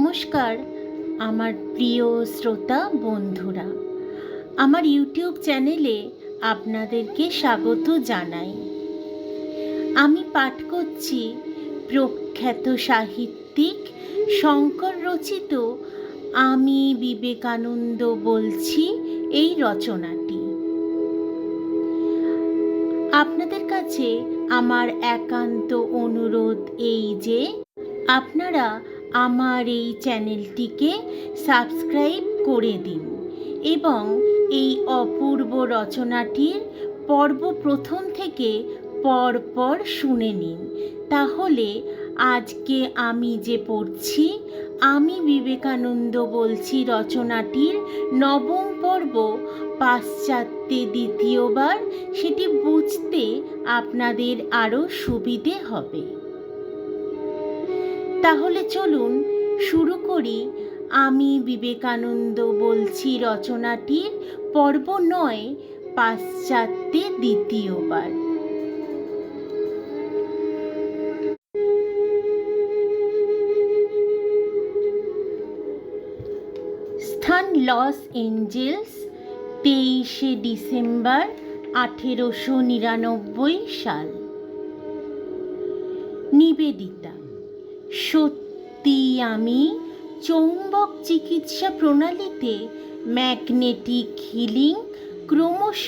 নমস্কার আমার প্রিয় শ্রোতা বন্ধুরা, আমার ইউটিউব চ্যানেলে আপনাদেরকে স্বাগত জানাই। আমি পাঠ করছি প্রখ্যাত সাহিত্যিক শঙ্কর রচিত আমি বিবেকানন্দ বলছি এই রচনাটি। আপনাদের কাছে আমার একান্ত অনুরোধ এই যে আপনারা আমার এই চ্যানেলটিকে সাবস্ক্রাইব করে দিন এবং এই অপূর্ব রচনাটির পর্ব প্রথম থেকে পরপর শুনে নিন। তাহলে আজকে আমি যে পড়ছি আমি বিবেকানন্দ বলছি রচনাটির নবম পর্ব পাশ্চাত্যে দ্বিতীয়বার, সেটি বুঝতে আপনাদের আরও সুবিধে হবে। তাহলে চলুন শুরু করি আমি বিবেকানন্দ বলছি রচনাটির পর্ব 9 পাশ্চাত্যে দ্বিতীয়বার। স্থান লস এঞ্জেলস, 23শে ডিসেম্বর 1899 সাল। নিবেদিতা, সত্যি আমি চৌম্বক চিকিৎসা প্রণালীতে ম্যাগনেটিক হিলিং ক্রমশ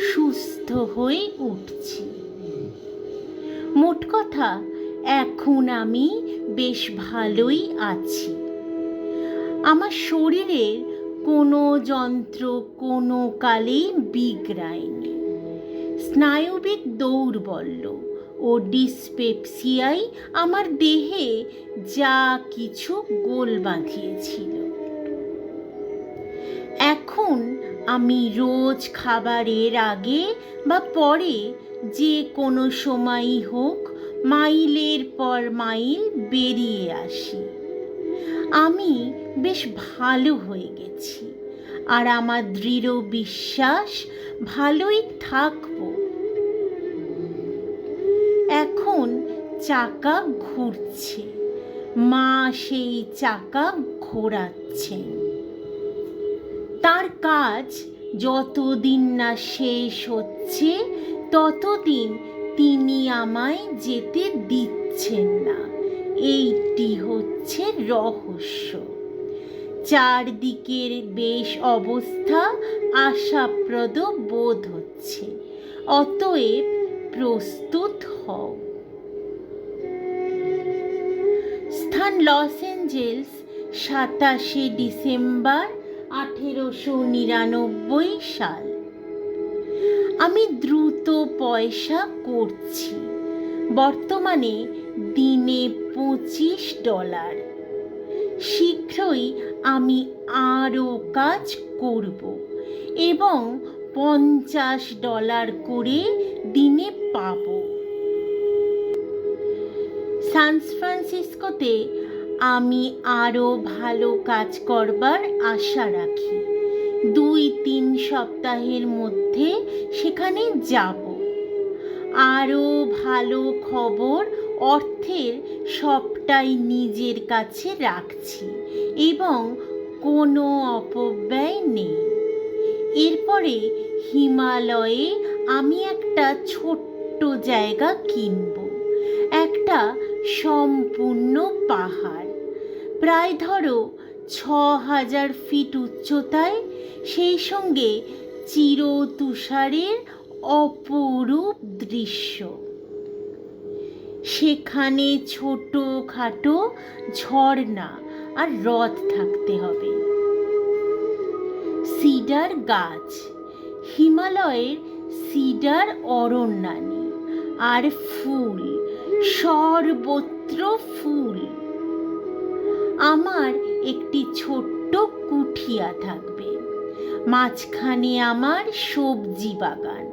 সুস্থ হয়ে উঠছি। মোট কথা এখন আমি বেশ ভালোই আছি। আমার শরীরের কোনো যন্ত্র কোনো কালেই বিগড়ায়নি। স্নায়বিক দৌর্বল্য ও ডিসপেপসিয়াই আমার দেহে যা কিছু গোল বাঁধিয়েছিল। এখন আমি রোজ খাবারের আগে বা পরে যে কোনো সময়ই হোক মাইলের পর মাইল বেরিয়ে আসি। আমি বেশ ভালো হয়ে গেছি আর আমার দৃঢ় বিশ্বাস ভালোই থাকবো। এখন চাকা ঘুরছে, মা সেই চাকা ঘোরাচ্ছেন। তার কাজ যতদিন না শেষ হচ্ছে ততদিন তিনি আমায় যেতে দিচ্ছেন না। এইটি হচ্ছে রহস্য। চারদিকের বেশ অবস্থা আশাপ্রদ বোধ হচ্ছে, অতএব প্রস্তুত হও। স্থান লস এঞ্জেলস, 27শে ডিসেম্বর 1899 সাল। আমি দ্রুত পয়সা করছি, বর্তমানে দিনে $25। শীঘ্রই আমি আরও কাজ করব এবং $50 করে দিনে পাব। সান ফ্রান্সিসকোতে আমি আরও ভালো কাজ করবার আশা রাখি। 2-3 সপ্তাহের মধ্যে সেখানে যাব। আরও ভালো খবর, অর্থের সবটাই নিজের কাছে রাখছি এবং কোনো অপব্যয় নেই। এরপরে হিমালয়ে আমি একটা ছোট্ট জায়গা কিনব, একটা সম্পূর্ণ পাহাড়, প্রায় ধরো 6000 ফিট উচ্চতায়, সেই সঙ্গে চিরতুষারের অপরূপ দৃশ্য। সেখানে ছোটোখাটো ঝর্ণা আর হ্রদ থাকতে হবে। সিডার গাছ, হিমালয়ের সিডার অরণ্যানী, আর ফুল, সর্বত্র ফুল। আমার একটি ছোট্ট কুঠিয়া থাকবে, মাঝখানে আমার সবজি বাগান,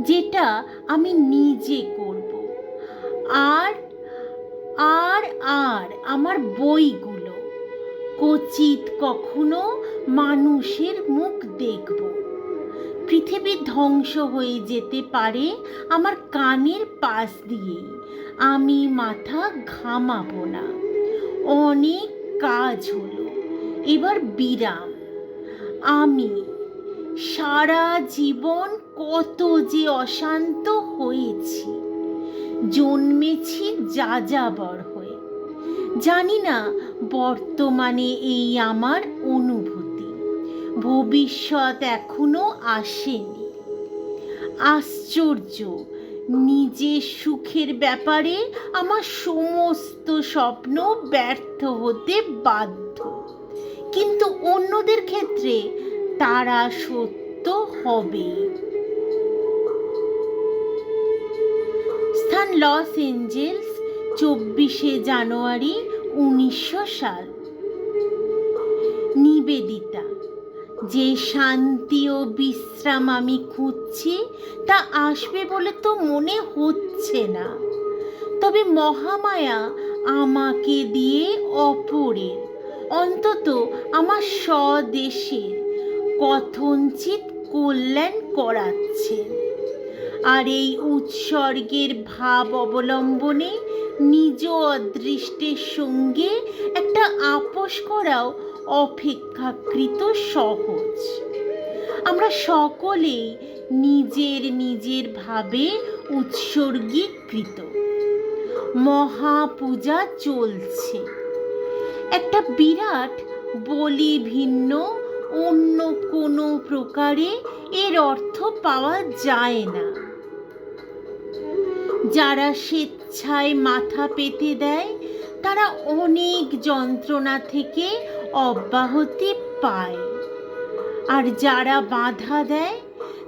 যেটা আমি নিজে করব। আর আর আর আমার বইগুলো, কচিত কখনো মানুষের মুখ দেখব। পৃথিবী ধ্বংস হয়ে যেতে পারে আমার কানের পাশ দিয়েই, আমি মাথা ঘামাবো না। অনেক কাজ হলো, এবার বিরাম। আমি সারা জীবন কত যে অশান্ত হয়েছি, জন্মেছি যাযাবর হয়ে। জানি না বর্তমানে এই আমার অনুভূতি, ভবিষ্যৎ এখনো আসেনি। আশ্চর্য, নিজের সুখের ব্যাপারে আমার সমস্ত স্বপ্ন ব্যর্থ হতে বাধ্য, কিন্তু অন্যদের ক্ষেত্রে তারা সত্য হবে। স্থান লস এঞ্জেলস, 24শে জানুয়ারি 1900 সাল। নিবেদিতা, যে শান্তি ও বিশ্রাম আমি খুঁজছি তা আসবে বলে তো মনে হচ্ছে না। তবে মহামায়া আমাকে দিয়ে অপরের, অন্তত আমার স্বদেশের কথঞ্চিত কল্যাণ করাচ্ছেন। আর এই উৎসর্গের ভাব অবলম্বনে নিজ অদৃষ্টের সঙ্গে একটা আপোষ করাও অপেক্ষাকৃত সহজ। আমরা সকলেই নিজের নিজের ভাবে উৎসর্গীকৃত। মহাপূজা চলছে। একটা বিরাট বলি ভিন্ন অন্য কোনো প্রকারে এর অর্থ পাওয়া যায় না। যারা স্বেচ্ছায় মাথা পেতে দেয় তারা অনেক যন্ত্রণা থেকে অব্যাহতি পায়, আর যারা বাধা দেয়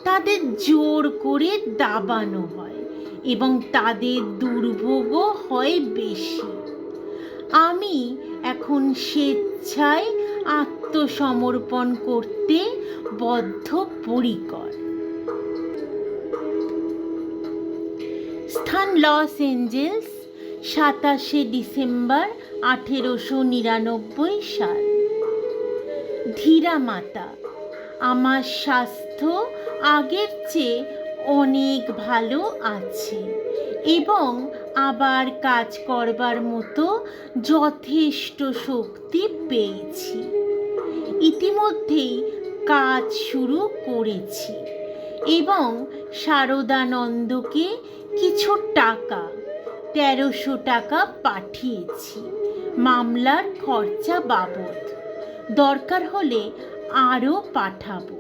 তাদের জোর করে দাবানো হয় এবং তাদের দুর্ভোগও হয় বেশি। আমি এখন স্বেচ্ছায় আত্মসমর্পণ করতে বদ্ধপরিকর। স্থান লস এঞ্জেলস, 27শে ডিসেম্বর 1899 সাল। ধীরা মাতা, আমার স্বাস্থ্য আগের চেয়ে অনেক ভালো আছে এবং আবার কাজ করবার মতো যথেষ্ট শক্তি পেয়েছি। ইতিমধ্যেই কাজ শুরু করেছি এবং শারদানন্দকে কিছু টাকা, 1300 টাকা পাঠিয়েছি মামলার খরচা বাবদ। দরকার হলে আরও পাঠাবো।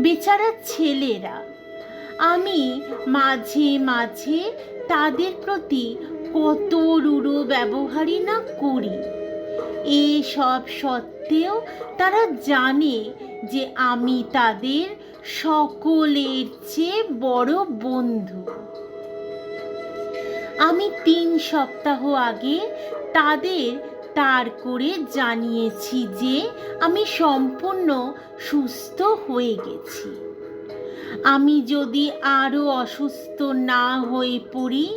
বেচারা ছেলেরা, আমি মাঝে মাঝে তাদের প্রতি কত রূঢ় ব্যবহারই না করি। এসব সত্ত্বেও তারা জানে যে আমি তাদের সকলের চেয়ে বড় বন্ধু। আমি 3 সপ্তাহ আগে তাদের তার করে জানিয়েছি যে আমি সম্পূর্ণ সুস্থ হয়ে গেছি। আমি যদি আরও অসুস্থ না হয়ে পড়ি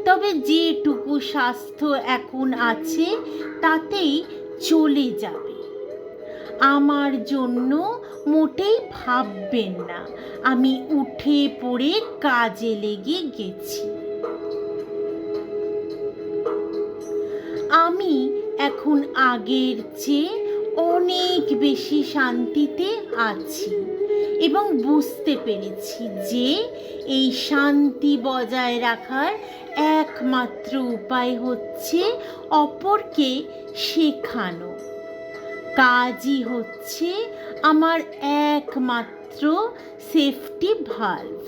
তবে যেটুকু স্বাস্থ্য এখন আছে তাতেই চলে যাবে। আমার জন্য মোটেই ভাববেন না, আমি উঠে পড়ে কাজে লেগে গেছি। আমি এখন আগের চেয়ে অনেক বেশি শান্তিতে আছি এবং বুঝতে পেরেছি যে এই শান্তি বজায় রাখার একমাত্র উপায় হচ্ছে অপরকে শেখানো। কাজই হচ্ছে আমার একমাত্র সেফটি ভালভ।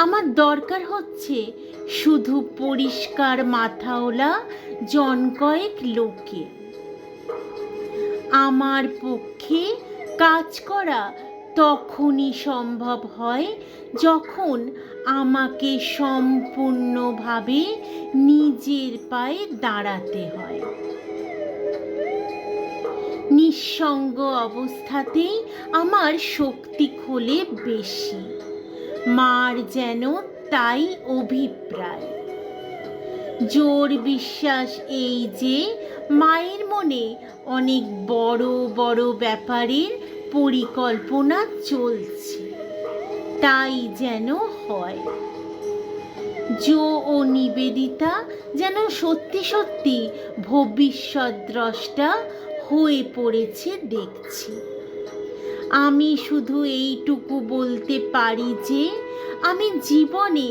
আমার দরকার হচ্ছে শুধু পরিষ্কার মাথাওয়ালা জনকয়েক লোকের। আমার পক্ষে কাজ করা তখনই সম্ভব হয় যখন আমাকে সম্পূর্ণভাবে নিজের পায়ে দাঁড়াতে হয়। নিঃসঙ্গ অবস্থাতেই আমার শক্তি খোলে বেশি। মার যেন তাই অভিপ্রায়। জোর বিশ্বাস এই যে মায়ের মনে অনেক বড় বড় ব্যাপারের পরিকল্পনা চলছে, তাই যেন হয়। জো ও নিবেদিতা যেন সত্যি সত্যি ভবিষ্যৎ দ্রষ্টা হয়ে পড়েছে দেখছি। আমি শুধু এইটুকু বলতে পারি যে আমি জীবনে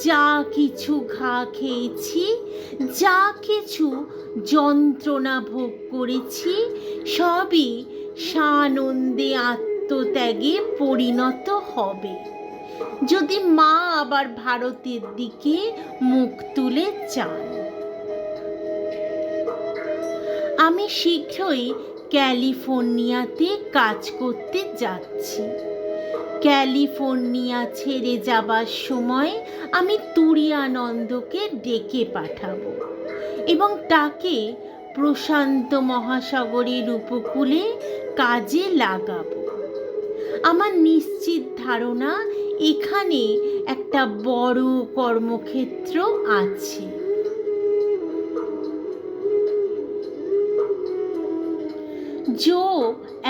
যা কিছু ঘা খেয়েছি, যা কিছু যন্ত্রণা ভোগ করেছি, সবই সানন্দে আত্মত্যাগে পরিণত হবে যদি মা আবার ভারতের দিকে মুখ তুলে চান। আমি শীঘ্রই ক্যালিফোর্নিয়াতে কাজ করতে যাচ্ছি। ক্যালিফোর্নিয়া ছেড়ে যাবার সময় আমি তুরিয়ানন্দকে ডেকে পাঠাবো এবং তাকে প্রশান্ত মহাসাগরের উপকূলে কাজে লাগাবো। আমার নিশ্চিত ধারণা এখানে একটা বড় কর্মক্ষেত্র আছে। জো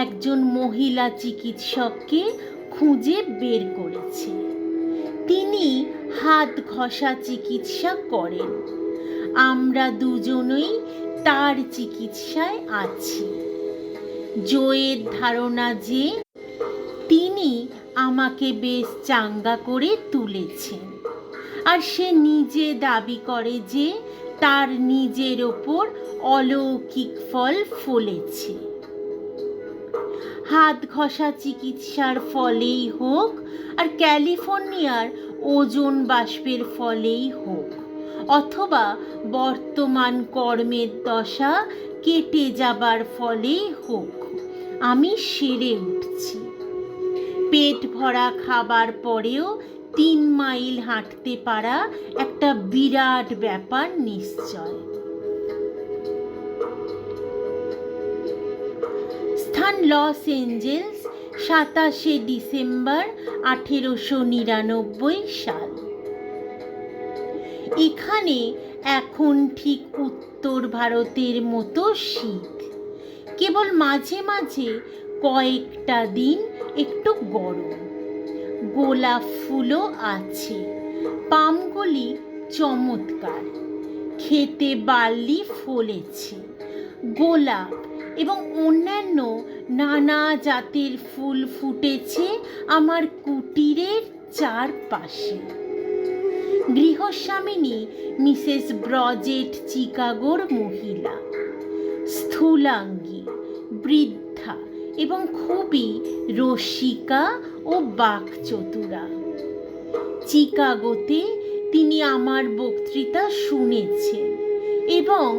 একজন মহিলা চিকিৎসককে খুঁজে বের করেছে। তিনি হাত ঘষা চিকিৎসা করেন। আমরা দুজনেই তার চিকিৎসায় আছি। জোয়ের ধারণা যে তিনি আমাকে বেশ চাঙ্গা করে তুলেছেন, আর সে নিজে দাবি করে যে তার নিজের ওপর অলৌকিক ফল ফলেছে। হাত ঘষা চিকিৎসার ফলেই হোক আর ক্যালিফোর্নিয়ার ওজোন বাষ্পের ফলেই হোক, অথবা বর্তমান কর্মের দশা কেটে যাবার ফলেই হোক, আমি সেরে উঠছি। পেট ভরা খাবার পরেও 3 মাইল হাঁটতে পারা একটা বিরাট ব্যাপার নিশ্চয়। স্থান লস এঞ্জেলস, 27শে ডিসেম্বর 1899 সাল। এখানে এখন ঠিক উত্তর ভারতের মতো শীত, কেবল মাঝে মাঝে কয়েকটা দিন একটু গরম। গোলাপ ফুলও আছে, পামগুলি চমৎকার, খেতে বার্লি ফলেছে। গোলাপ এবং অন্যান্য নানা জাতের ফুল ফুটেছে আমার কুটিরের চারপাশে। গৃহস্বামিনী মিসেস ব্রজেট চিকাগোর মহিলা, স্থূলাঙ্গী, বৃদ্ধা এবং খুবই রসিকা ও বাকচতুরা। চিকাগোতে তিনি আমার বক্তৃতা শুনেছেন এবং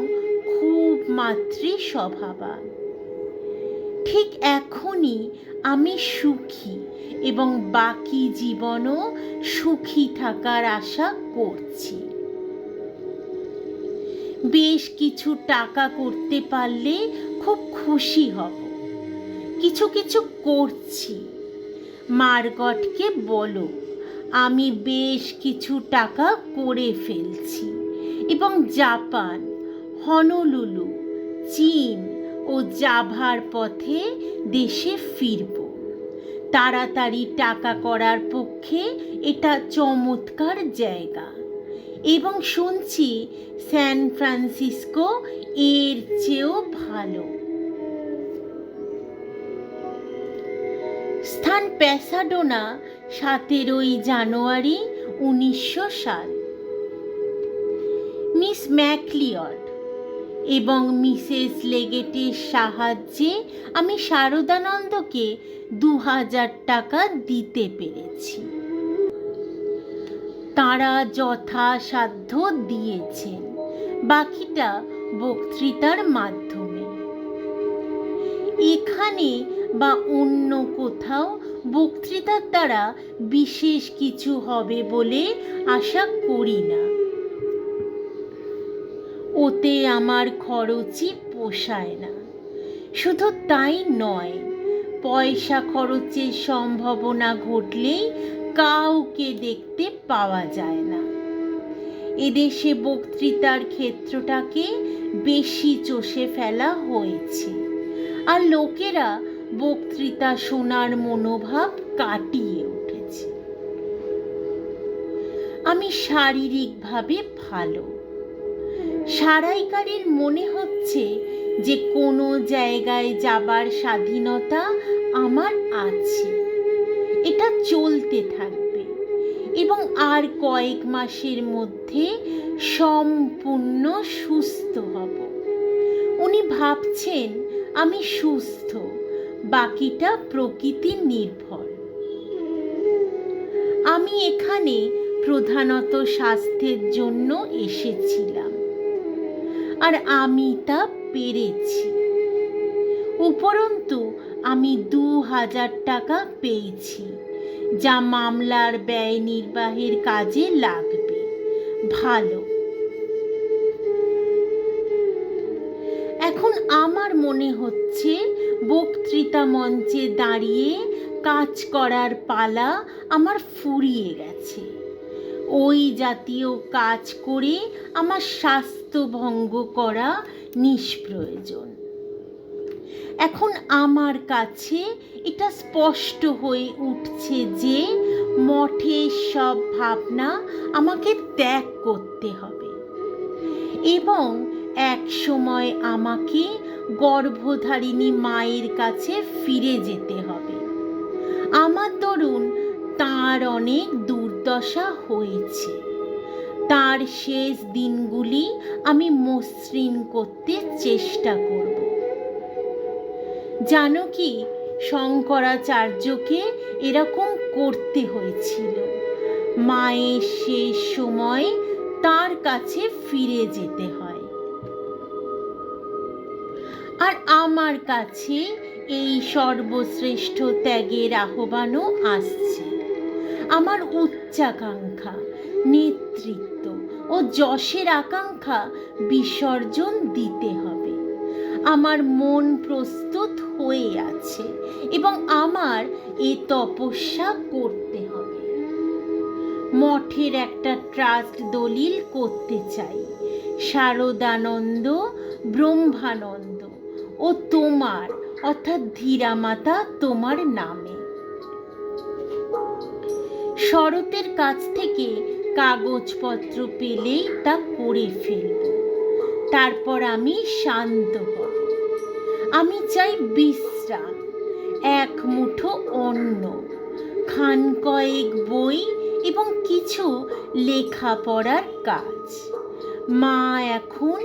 খুব মাতৃ স্বভাবান। ঠিক এখনই আমি সুখী এবং বাকি জীবনও সুখী থাকার আশা করছি। বেশ কিছু টাকা করতে পারলে খুব খুশি হব। কিছু কিছু করছি। মার্গটকে বলো আমি বেশ কিছু টাকা করে ফেলছি এবং জাপান, হনলুলু, চীন ও জাভার পথে দেশে ফিরব। তাড়াতাড়ি টাকা করার পক্ষে এটা চমৎকার জায়গা এবং শুনছি স্যান ফ্রান্সিসকো এর চেয়েও ভালো। স্থান প্যাসাডোনা, 17 জানুয়ারি 1900 সাল। মিস ম্যাকলিওড এবং মিসেস লেগেটের সাহায্যে আমি শারদানন্দকে 2000 টাকা দিতে পেরেছি। তাঁরা যথাসাধ্য দিয়েছেন, বাকিটা বক্তৃতার মাধ্যমে। এখানে বা অন্য কোথাও বক্তৃতার দ্বারা বিশেষ কিছু হবে বলে আশা করি না। ওতে আমার খরচই পোষায় না। শুধু তাই নয়, পয়সা খরচের সম্ভাবনা ঘটলেই কাউকে দেখতে পাওয়া যায় না। এদেশে বক্তৃতার ক্ষেত্রটাকে বেশি চষে ফেলা হয়েছে, আর লোকেরা বক্তৃতা শোনার মনোভাব কাটিয়ে উঠেছে। আমি শারীরিকভাবে ভালো। সারাইকারীর মনে হচ্ছে যে কোনো জায়গায় যাবার স্বাধীনতা আমার আছে। এটা চলতে থাকবে এবং আর কয়েক মাসের মধ্যে সম্পূর্ণ সুস্থ হব। উনি ভাবছেন আমি সুস্থ, বাকিটা প্রকৃতি নির্ভর। আমি এখানে প্রধানত স্বাস্থ্যের জন্য এসেছিলাম, আর আমি তা পেরেছি। উপরন্তু আমি 2000 টাকা পেয়েছি, যা মামলার ব্যয় নির্বাহের কাজে লাগবে। ভালো। এখন আমার মনে হচ্ছে বক্তৃতা মঞ্চে দাঁড়িয়ে কাজ করার পালা আমার ফুরিয়ে গেছে। ওই জাতীয় কাজ করে আমার স্বাস্থ্য ভঙ্গ করা নিষ্প্রয়োজন। এখন আমার কাছে এটা স্পষ্ট হয়ে উঠছে যে মঠের সব ভাবনা আমাকে ত্যাগ করতে হবে এবং এক সময় আমাকে গর্ভধারিণী মায়ের কাছে ফিরে যেতে হবে। আমার দরুন তাঁর অনেক দুর্দশা হয়েছে। তার শেষ দিনগুলি আমি মসৃণ করতে চেষ্টা করব। জানো কি, শঙ্করাচার্যকে এরকম করতে হয়েছিল। মায়ের শেষ সময় তার কাছে ফিরে যেতে হয়। আর আমার কাছে এই সর্বশ্রেষ্ঠ ত্যাগের আহ্বানও আসছে। আমার উচ্চাকাঙ্ক্ষা, নেতৃত্ব ও যশের আকাঙ্ক্ষা বিসর্জন দিতে হবে। আমার মন প্রস্তুত হয়ে আছে এবং আমার এ তপস্যা করতে হবে। মঠের একটা ট্রাস্ট দলিল করতে চাই, শারদানন্দ, ব্রহ্মানন্দ ও তোমার অর্থাৎ ধীরামাতা তোমার নামে। শরতের কাছ থেকে কাগজপত্র পেলেই তা করে ফেলব। তারপর আমি শান্ত হব। আমি চাই বিশ্রাম, এক মুঠো অন্ন, খান কয়েক বই এবং কিছু লেখাপড়ার কাজ। মা এখন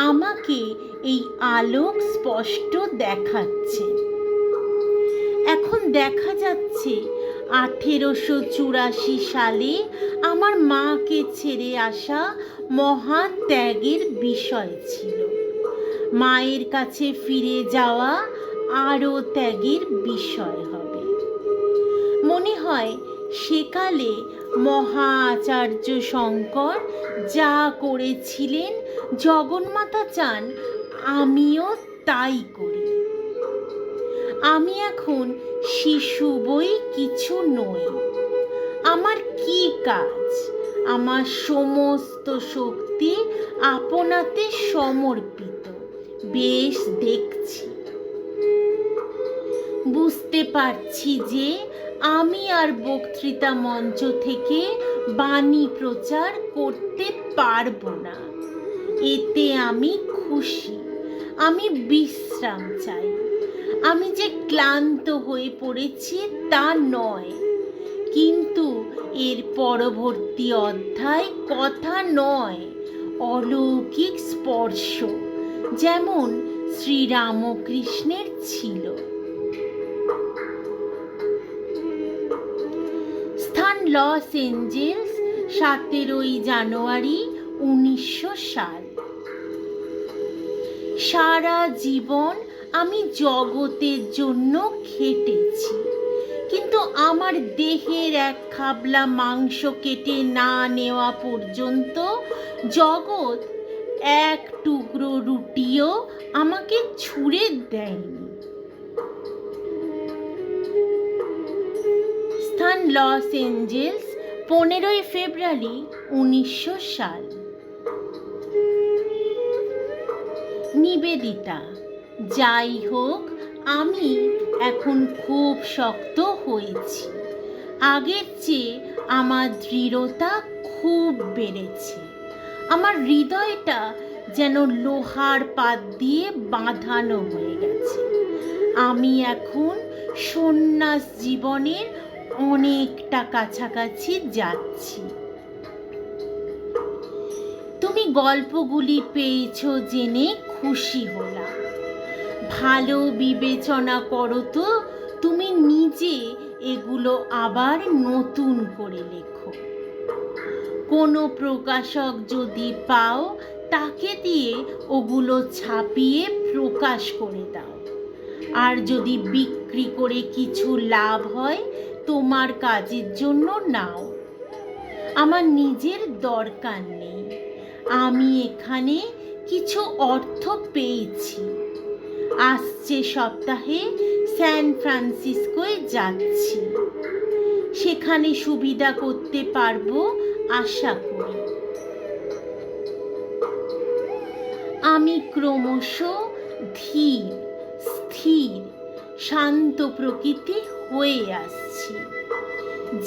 আমাকে এই আলোক স্পষ্ট দেখাচ্ছে। এখন দেখা যাচ্ছে 1884 সালে আমার মাকে ছেড়ে আসা মহা ত্যাগের বিষয় ছিল। মায়ের কাছে ফিরে যাওয়া আরও ত্যাগের বিষয় হবে। মনে হয় সেকালে মহা আচার্য শঙ্কর যা করেছিলেন, জগন্মাতা চান আমিও তাই করি। আমি এখন শিশু বই কিছু নই। আমার কি কাজ? আমার সমস্ত শক্তি আপনাতে সমর্পিত। বেশ দেখছি, বুঝতে পারছি যে আমি আর বক্তৃতা মঞ্চ থেকে বাণী প্রচার করতে পারবো না। এতে আমি খুশি। আমি বিশ্রাম চাই। আমি যে ক্লান্ত হয়ে পড়েছি তা নয়, কিন্তু এর পরবর্তী অধ্যায় কথা নয়, অলৌকিক স্পর্শ, যেমন শ্রীরামকৃষ্ণের ছিল। স্থান লস এঞ্জেলস, 17 জানুয়ারি 1900 সাল। সারা জীবন আমি জগতের জন্য খেটেছি, কিন্তু আমার দেহের এক খাবলা মাংস কেটে না নেওয়া পর্যন্ত জগৎ এক টুকরো রুটিও আমাকে ছুঁড়ে দেয়নি। স্থান লস এঞ্জেলস, 15 ফেব্রুয়ারি 1900 সাল। নিবেদিতা, যাই হোক, আমি এখন খুব শক্ত হয়েছি। আগের চেয়ে আমার দৃঢ়তা খুব বেড়েছে। আমার হৃদয়টা যেন লোহার পাত দিয়ে বাঁধানো হয়ে গেছে। আমি এখন সন্ন্যাস জীবনের অনেকটা কাছাকাছি যাচ্ছি। তুমি গল্পগুলি পেয়েছো জেনে খুশি হলাম। ভালো বিবেচনা করো তো তুমি নিজে এগুলো আবার নতুন করে লেখো। কোনো প্রকাশক যদি পাও তাকে দিয়ে ওগুলো ছাপিয়ে প্রকাশ করে দাও। আর যদি বিক্রি করে কিছু লাভ হয় তোমার কাজের জন্য নাও। আমার নিজের দরকার নেই। আমি এখানে কিছু অর্থ পেয়েছি। আসছে সপ্তাহে স্যান ফ্রান্সিসকোয় যাচ্ছি। সেখানে সুবিধা করতে পারবো আশা করি। আমি ক্রমশ ধীর, স্থির, শান্ত প্রকৃতি হয়ে আসছি।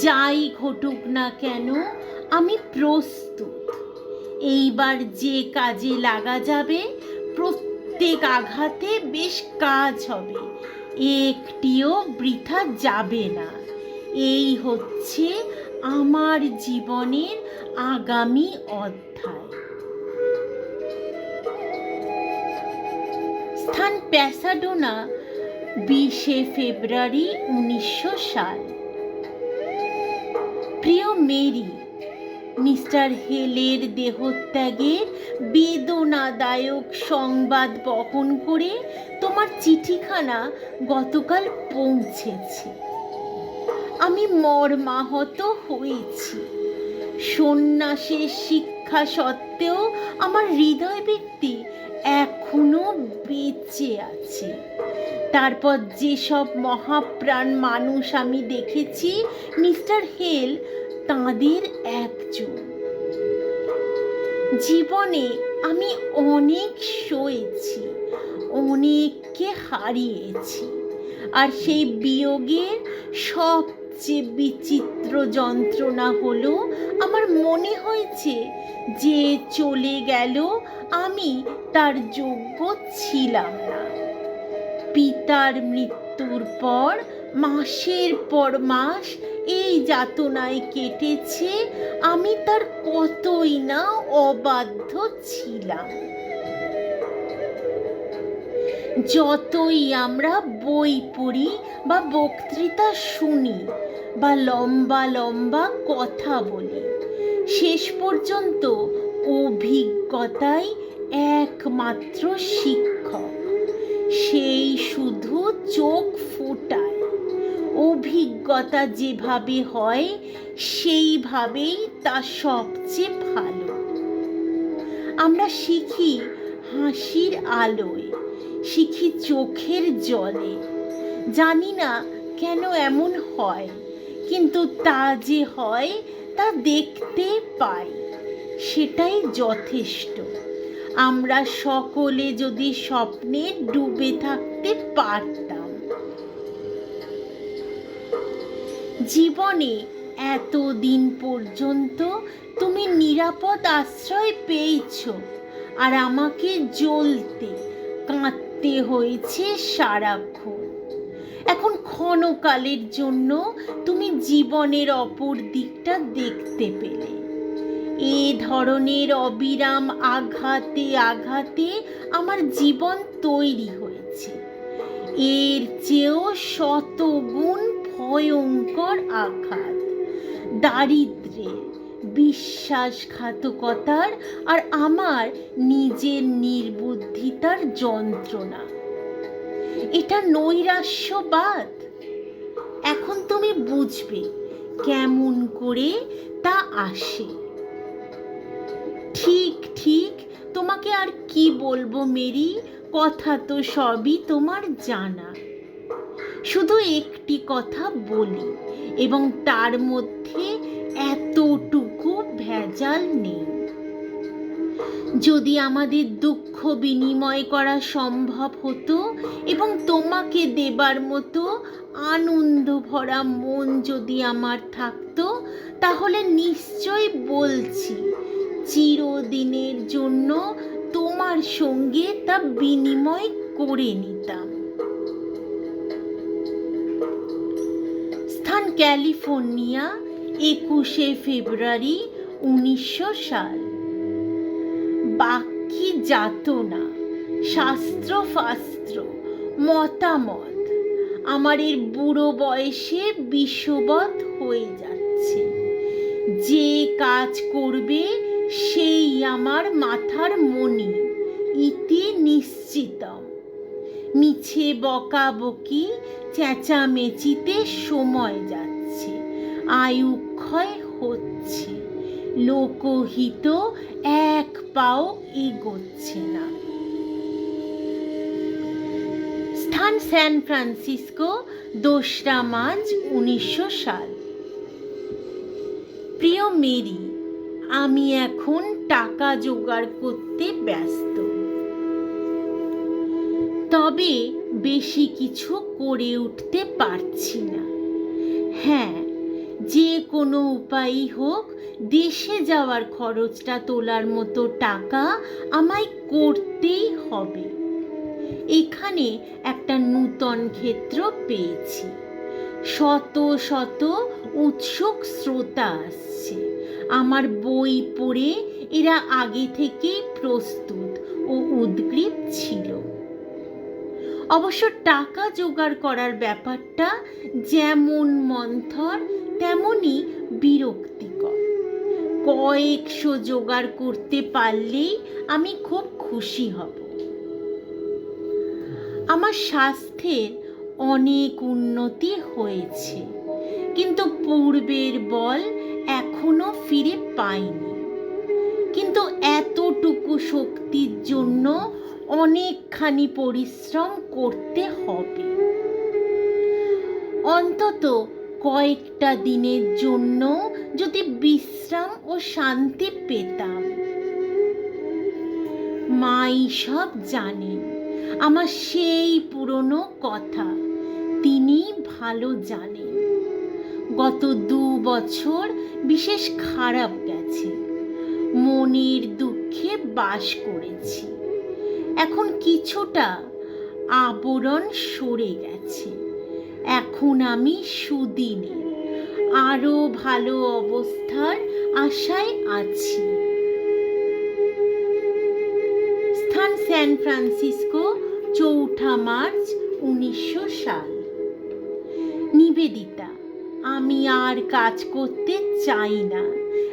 যাই ঘটুক না কেন আমি প্রস্তুত। এইবার যে কাজে লাগা যাবে প্রত্যেক আঘাতে বেশ কাজ হবে, একটিও বৃথা যাবে না। এই হচ্ছে আমার জীবনের আগামী অধ্যায়। স্থান প্যাসাডোনা, 20শে ফেব্রুয়ারি 1900 সাল। প্রিয় মেরি, মিস্টার হেলের দেহত্যাগের বেদনাদায়ক সংবাদ বহন করে তোমার চিঠিখানা গতকাল পৌঁছেছে। আমি মর্মাহত হয়েছি। সন্ন্যাসের শিক্ষা সত্ত্বেও আমার হৃদয় ব্যক্তি এখনো বেঁচে আছে। তারপর যেসব মহাপ্রাণ মানুষ আমি দেখেছি মিস্টার হেল তাঁদের একজন। জীবনে আমি অনেক সয়েছি, অনেককে হারিয়েছি। আর সেই বিয়োগের সবচেয়ে বিচিত্র যন্ত্রণা হলো আমার মনে হয়েছে যে চলে গেল আমি তার যোগ্য ছিলাম না। পিতার মৃত্যুর পর মাসের পর মাস এই যাতনায় কেটেছে। আমি তার কতই না অবাধ্য ছিলাম। যতই আমরা বই পড়ি বা বক্তৃতা শুনি বা লম্বা লম্বা কথা বলি, শেষ পর্যন্ত অভিজ্ঞতাই একমাত্র শিক্ষক। সেই শুধু চোখ ফোটায়। অভিজ্ঞতা যেভাবে হয় সেইভাবেই তা সবচেয়ে ভালো। আমরা শিখি হাসির আলোয়, শিখি চোখের জলে। জানি না কেন এমন হয়, কিন্তু তা যে হয় তা দেখতে পাই, সেটাই যথেষ্ট। আমরা সকলে যদি স্বপ্নে ডুবে থাকতে পারতাম। জীবনে এতদিন পর্যন্ত তুমি নিরাপদ আশ্রয় পেয়েছ, আর আমাকে জ্বলতে কাঁদতে হয়েছে সারাক্ষণ। এখন ক্ষণকালের জন্য তুমি জীবনের অপর দিকটা দেখতে পেলে। এ ধরনের অবিরাম আঘাতে আঘাতে আমার জীবন তৈরি হয়েছে। এর চেয়েও শতগুণ ভয়ঙ্কর আঘাত, দারিদ্র্যের, বিশ্বাসঘাতকতার আর আমার নিজের নির্বুদ্ধিতার যন্ত্রণা। এটা নৈরাশ্যবাদ। এখন তুমি বুঝবে কেমন করে তা আসে। ঠিক ঠিক তোমাকে আর কি বলবো মেরি, কথা তো সবই তোমার জানা। শুধু একটি কথা বলি, এবং তার মধ্যে এতটুকু ভেজাল নেই। যদি আমাদের দুঃখ বিনিময় করা সম্ভব হতো এবং তোমাকে দেবার মতো আনন্দ ভরা মন যদি আমার থাকতো, তাহলে নিশ্চয় বলছি চিরদিনের জন্য তোমার সঙ্গে তা বিনিময় করে নিতাম। স্থান ক্যালিফোর্নিয়া, 21শে ফেব্রুয়ারি 1900 সাল। বাক্যি যাতনা, শাস্ত্র ফাস্ত্র, মতামত আমার এর বুড়ো বয়সে বিষবৎ হয়ে যাচ্ছে। যে কাজ করবে সেই আমার মাথার মণি, ইতি নিশ্চিতম। মিছে বকাবকি চেঁচামেচিতে সময় যাচ্ছে, আয়ুক্ষয় হচ্ছে, লোকহিত এক পাও এগোচ্ছে না। স্থান স্যান ফ্রান্সিসকো, 2রা মার্চ 1900 সাল। প্রিয় মেরি, আমি এখন টাকা জোগাড় করতে ব্যস্ত, তবে বেশি কিছু করে উঠতে পারছি না। হ্যাঁ, যে কোনো উপায়ই হোক দেশে যাওয়ার খরচটা তোলার মতো টাকা আমায় করতেই হবে। এখানে একটা নূতন ক্ষেত্র পেয়েছি, শত শত উৎসুক শ্রোতা আসছে। আমার বই পড়ে এরা আগে থেকেই প্রস্তুত ও উদ্গ্রীব ছিল। অবশ্য টাকা জোগাড় করার ব্যাপারটা যেমন মন্থর তেমনই বিরক্তিকর। কয়েকশো জোগাড় করতে পারলেই আমি খুব খুশি হব। আমার স্বাস্থ্যের অনেক উন্নতি হয়েছে, কিন্তু পূর্বের বল এখনো ফিরে পাইনি। কিন্তু এতটুকু শক্তির জন্য অনেকখানি পরিশ্রম করতে হবে। অন্তত কয়েকটা দিনের জন্য যদি বিশ্রাম ও শান্তি পেতাম। মাই সব জানেন, আমার সেই পুরনো কথা তিনি ভালো জানেন। গত 2 বছর বিশেষ খারাপ গেছে, মনের দুঃখে বাস করেছি। এখন কিছুটা আবরণ সরে গেছে, এখন আমি সুদিনের আরো ভালো অবস্থার আশায় আছি। স্থান স্যান ফ্রান্সিসকো, 4ঠা মার্চ 1900 সাল। নিবেদিতা, আমি আর কাজ করতে চাই না,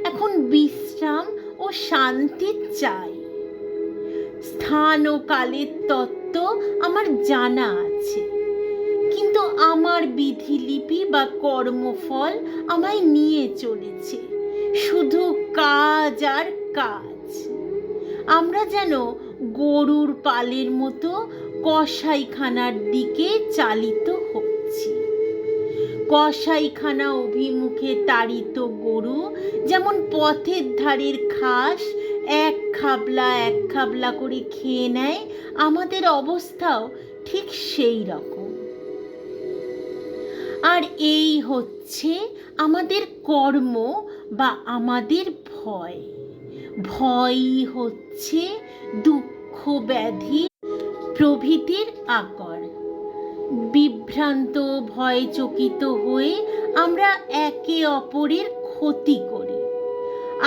এখন বিশ্রাম ও শান্তি চাই। স্থান ও কালের তত্ত্ব আমার জানা আছে, কিন্তু আমার বিধিলিপি বা কর্মফল আমায় নিয়ে চলেছে শুধু কাজ আর কাজ। আমরা যেন গরুর পালের মতো কসাইখানার দিকে চালিত হচ্ছি। কসাইখানা অভিমুখে তাড়িত গরু যেমন পথের ধারের ঘাস এক খাবলা করে খেয়ে নেয়, আমাদের অবস্থাও ঠিক সেই রকম। আর এই হচ্ছে আমাদের কর্ম বা আমাদের ভয়। ভয়ই হচ্ছে দুঃখ, ব্যাধি প্রভৃতির আকর। বিভ্রান্ত, ভয়চকিত হয়ে আমরা একে অপরের ক্ষতি করি।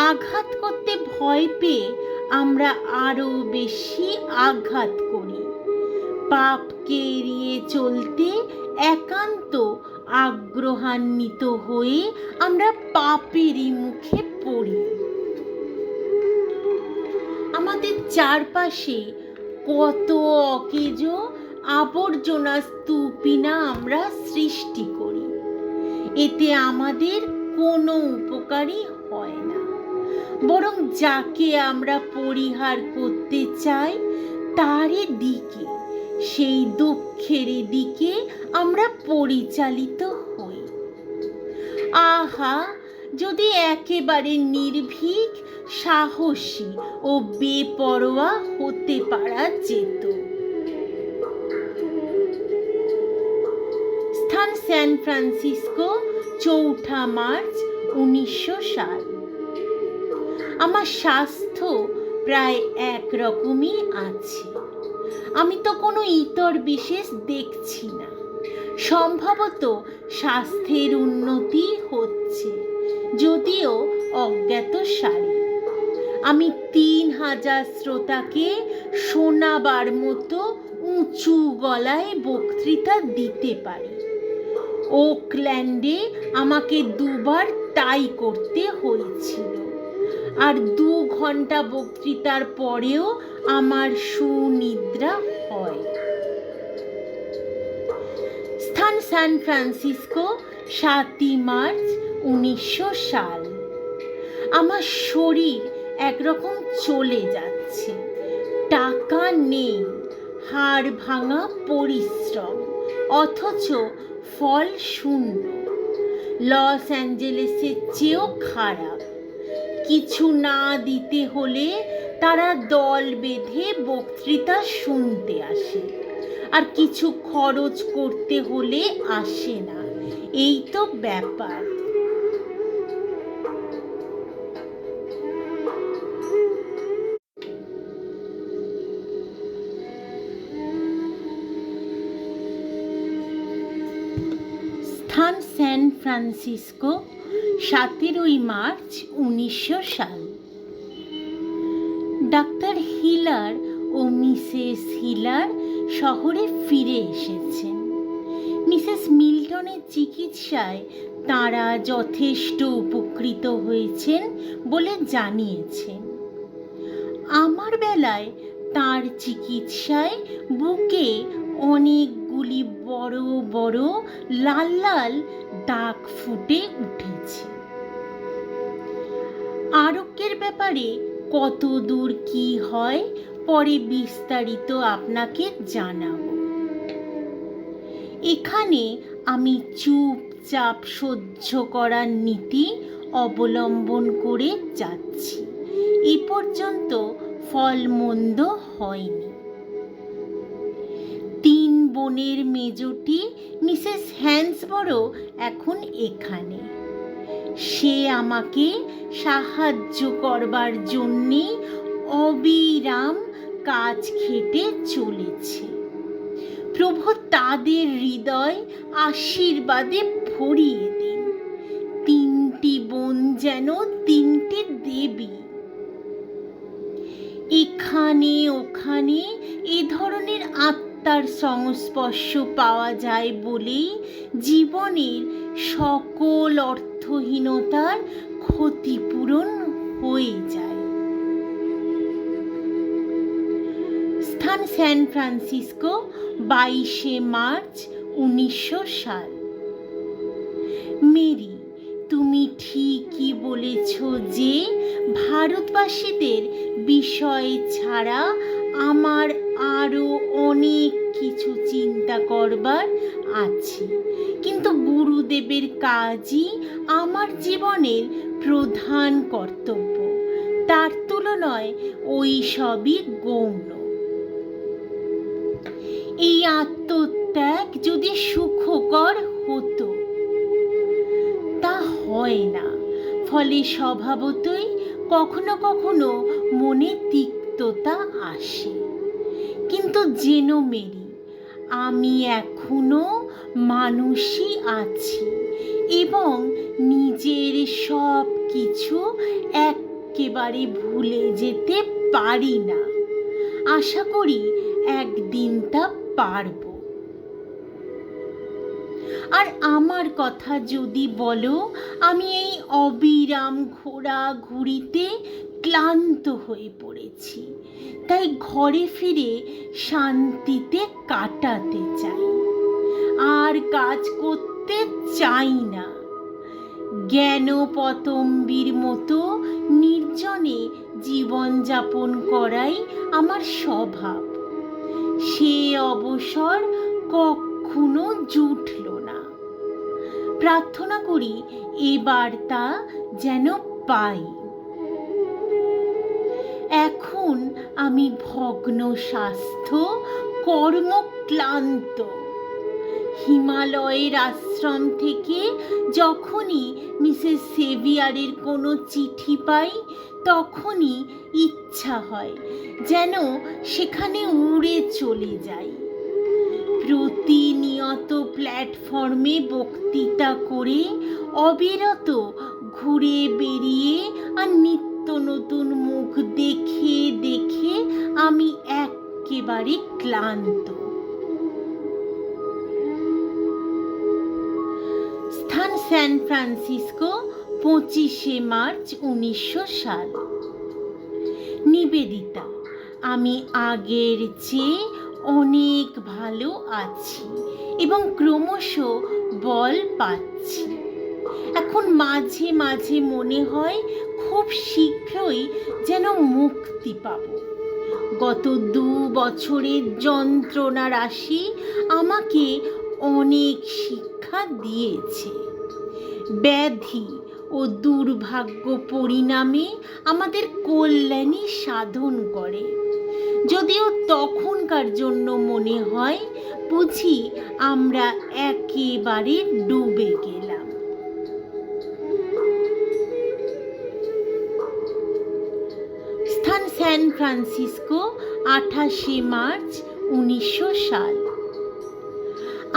আঘাত করতে ভয় পেয়ে আমরা আরো বেশি আঘাত করি। পাপকে এড়িয়ে চলতে একান্ত আগ্রহান্বিত হয়ে আমরা পাপেরই মুখে পড়ি। আমাদের চারপাশে কত অকেজো আবর্জনা স্তূপিনা আমরা সৃষ্টি করি, এতে আমাদের কোনো উপকারই হয় না। বরং যাকে আমরা পরিহার করতে চাই তারই দিকে, সেই দুঃখের দিকে আমরা পরিচালিত হই। আহা, যদি একেবারে নির্ভীক, সাহসী ও বেপরোয়া হতে পারা যেত। স্থান স্যান ফ্রান্সিসকো, 4ঠা মার্চ 1900 সাল। আমার স্বাস্থ্য প্রায় একরকমই আছে। আমি তো কোনো ইতর বিশেষ দেখছি না। সম্ভবত স্বাস্থ্যের উন্নতি হচ্ছে, যদিও অজ্ঞাত সারে। আমি 3000 শ্রোতাকে শোনাবার মতো উঁচু গলায় বক্তৃতা দিতে পারি। ওকল্যান্ডে আমাকে 2 বার তাই করতে হয়েছিল, আর 2 ঘন্টা বক্তৃতার পরেও আমার সুনিদ্রা হয়। স্থান সান ফ্রান্সিসকো, 7ই মার্চ 1900 সাল। আমার শরীর একরকম চলে যাচ্ছে। টাকা নেই, হাড় ভাঙা পরিশ্রম, অথচ ফল শূন্য। লস অ্যাঞ্জেলেসের চেয়েও খারাপ। কিছু না দিতে হলে তারা দল বেঁধে বক্তৃতা শুনতে আসে, আর কিছু খরচ করতে হলে আসে না। এই তো ব্যাপার। স্থান স্যান ফ্রান্সিসকো, 17ই মার্চ 1900 সাল। ডাক্তার হিলার ও মিসেস হিলার শহরে ফিরে এসেছেন। মিসেস মিল্টনের চিকিৎসায় তাঁরা যথেষ্ট উপকৃত হয়েছেন বলে জানিয়েছেন। আমার বেলায় তাঁর চিকিৎসায় বুকে অনেকগুলি বড় বড় লাল লাল দাগ ফুটে উঠেছে। আরোগ্যের ব্যাপারে কত দূর কি হয় পরে বিস্তারিত আপনাকে জানাবো। এখানে আমি চুপচাপ সহ্য করার নীতি অবলম্বন করে যাচ্ছি। এ পর্যন্ত ফল মন্দ হয়নি। 3 বোনের মেজটি মিসেস হ্যান্সবরো এখন এখানে। সে আমাকে সাহায্য করবার জন্যে অবিরাম কাজ খেটে চলেছে। প্রভু তাদের হৃদয় আশীর্বাদে ভরিয়ে দিন। 3টি বোন যেন 3টি দেবী। এখানে ওখানে এ ধরনের আত্মার সংস্পর্শ পাওয়া যায় বলেই জীবনের সকল অর্থহীনতার ক্ষতিপূরণ হয়ে যায়। স্থান স্যান ফ্রান্সিসকো, 22শে মার্চ 1900 সাল। মেরি, তুমি ঠিকই বলেছ যে ভারতবাসীদের বিষয় ছাড়া আমার আরও অনেক কিছু চিন্তা করবার আছে, কিন্তু গুরুদেবের কাজই আমার জীবনের প্রধান কর্তব্য। তার তুলনায় ওই সবই গৌণ। এই আত্মত্যাগ যদি সুখকর হতো, তা হয় না। ফলে স্বভাবতই কখনো কখনো মনে তিক্ততা আসে। কিন্তু যেন মেরি, আমি এখনো মানুষই আছি এবং নিজের সব কিছু একেবারে ভুলে যেতে পারি না। আশা করি একদিন তা পারব। আর আমার কথা যদি বলো, আমি এই অবিরাম ঘোরাঘুরিতে ক্লান্ত হয়ে পড়েছি। তাই ঘরে ফিরে শান্তিতে কাটাতে চাই, আর কাজ করতে চাই না। জ্ঞানপতম্বীর মতো নির্জনে জীবনযাপন করাই আমার স্বভাব। সে অবসর কখনো জুটল না। প্রার্থনা করি এবার তা যেন পাই। এখন আমি ভগ্ন স্বাস্থ্য, কর্মক্লান্ত। হিমালয়ের আশ্রম থেকে যখনই মিসেস সেভিয়ারের কোনো চিঠি পাই, তখনই ইচ্ছা হয় যেন সেখানে উড়ে চলে যাই। প্রতিনিয়ত প্ল্যাটফর্মে বক্তৃতা করে, অবিরত ঘুরে বেরিয়ে আর নিত্য নতুন মুখ দেখে দেখে আমি একেবারে ক্লান্ত। স্থান স্যান ফ্রান্সিসকো, 25শে মার্চ 1900 সাল। নিবেদিতা, আমি আগের চেয়ে অনেক ভালো আছি এবং ক্রমশ বল পাচ্ছি। এখন মাঝে মাঝে মনে হয় খুব শীঘ্রই যেন মুক্তি পাব। গত 2 বছরের যন্ত্রণা রাশি আমাকে অনেক শিক্ষা দিয়েছে। ব্যাধি ও দুর্ভাগ্য পরিণামে আমাদের কল্যাণী সাধন করে, যদিও তখনকার জন্য মনে হয় বুঝি আমরা একেবারে ডুবে গেলাম। স্থান স্যান ফ্রান্সিসকো, 28শে মার্চ 1900 সাল।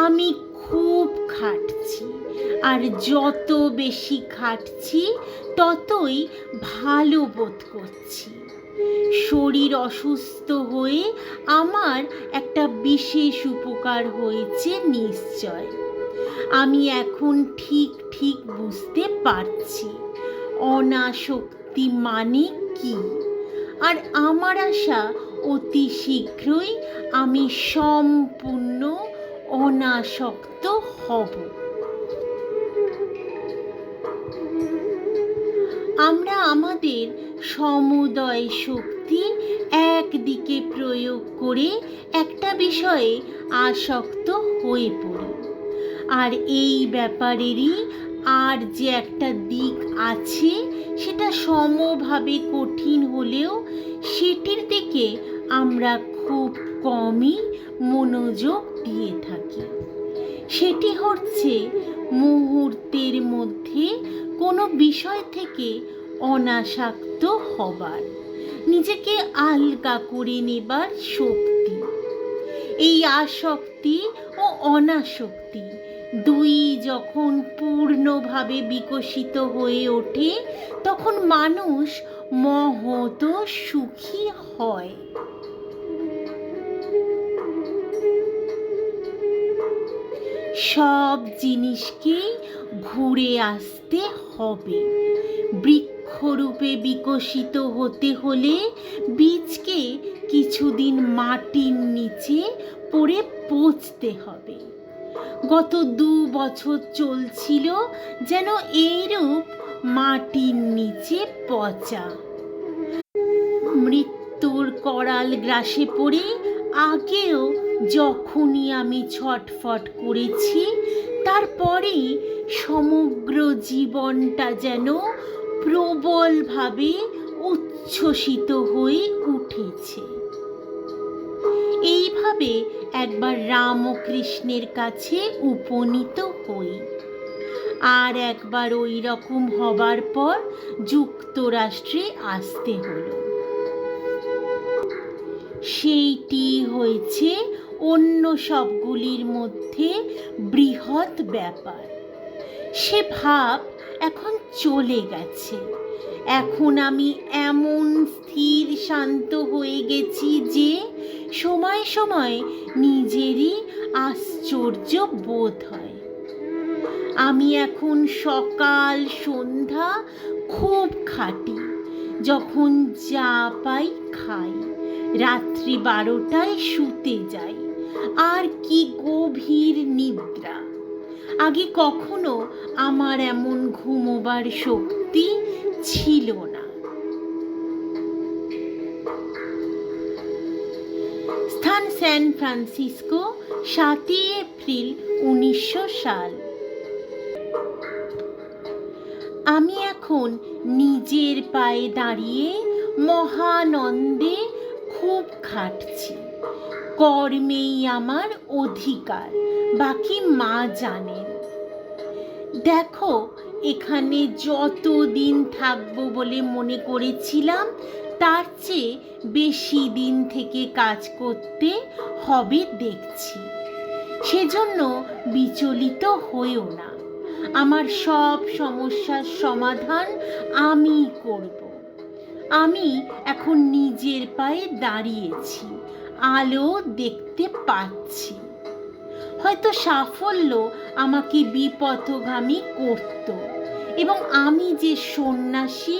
আমি খুব খাটছি, আর যত বেশি খাটছি ততই ভালো বোধ করছি। শরীর অসুস্থ হয়ে আমার একটা বিশেষ উপকার হয়েছে নিশ্চয়। আমি এখন ঠিক ঠিক বুঝতে পারছি অনাসক্তি মানে কি, আর আমার আশা অতি শীঘ্রই আমি সম্পূর্ণ অনাসক্ত হব। আমরা আমাদের সমুদয় শক্তি একদিকে প্রয়োগ করে একটা বিষয়ে আসক্ত হয়ে পড়ি, আর এই ব্যাপারেরই আর যে একটা দিক আছে সেটা সমভাবে কঠিন হলেও সেটির দিকে আমরা খুব কমই মনোযোগ দিয়ে থাকি। সেটি হচ্ছে মুহূর্তের মধ্যে কোনো বিষয় থেকে অনাসক্ত হবার, নিজেকে আলগা করে নেবার শক্তি। এই আসক্তি ও অনাসক্তি দুই যখন পূর্ণভাবে বিকশিত হয়ে ওঠে, তখন মানুষ মহৎ সুখী হয়। সব জিনিসকেই ঘুরে আসতে হবে। বৃক্ষরূপে বিকশিত হতে হলে বীজকে কিছুদিন মাটির নিচে পড়ে পচতে হবে। গত 2 বছর চলছিল যেন এইরূপ মাটির নিচে পচা। মৃত্যুর করাল গ্রাসে পড়ে আগেও যখনই আমি ছটফট করেছি, তারপরেই সমগ্র জীবনটা যেন প্রবলভাবে উচ্ছ্বসিত হয়ে উঠেছে। এইভাবে একবার রামকৃষ্ণের কাছে উপনীত হই, আর একবার ওই রকম হবার পর যুক্তরাষ্ট্রে আসতে হলো। সেইটি হয়েছে অন্য সবগুলির মধ্যে বৃহৎ ব্যাপার। সে ভাব এখন চলে গেছে। এখন আমি এমন স্থির শান্ত হয়ে গেছি যে সময় সময় নিজেরই আশ্চর্য বোধ হয়। আমি এখন সকাল সন্ধ্যা খুব খাটি, যখন যা পাই খাই, রাত্রি 12টায় শুতে যাই, আর কি গভীর নিদ্রা! আগে কখনো আমার এমন ঘুমোবার শক্তি ছিল না। স্থান স্যান ফ্রান্সিসকো, 7 এপ্রিল 1900 সাল। আমি এখন নিজের পায়ে দাঁড়িয়ে মহানন্দে খুব খাটছি। কর্মেই আমার অধিকার, বাকি মা জানেন। দেখো, এখানে যত দিন থাকবো বলে মনে করেছিলাম তার চেয়ে বেশি দিন থেকে কাজ করতে হবে দেখছি। সেজন্য বিচলিত হইও না। আমার সব সমস্যার সমাধান আমি করব। আমি এখন নিজের পায়ে দাঁড়িয়েছি, আলো দেখতে পাচ্ছি। হয়তো সাফল্য আমাকে বিপথগামী করত এবং আমি যে সন্ন্যাসী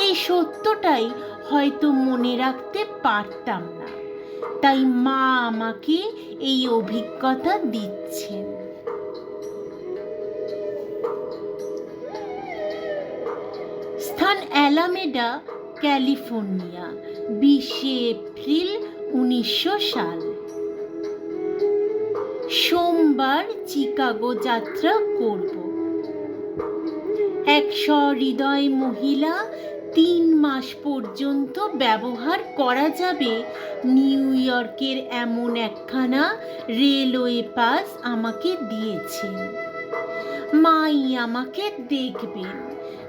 এই সত্যটাই হয়তো মনে রাখতে পারতাম না। তাই মা আমাকে এই অভিজ্ঞতা দিচ্ছেন। স্থান অ্যালামেডা, ক্যালিফোর্নিয়া, 20 এপ্রিল 1900 সাল। সোমবার চিকাগো যাত্রা করব। এক সহৃদয় মহিলা 3 মাস পর্যন্ত ব্যবহার করা যাবে নিউ ইয়র্কের এমন একখানা রেলওয়ে পাস আমাকে দিয়েছেন। মাই আমাকে দেখবেন।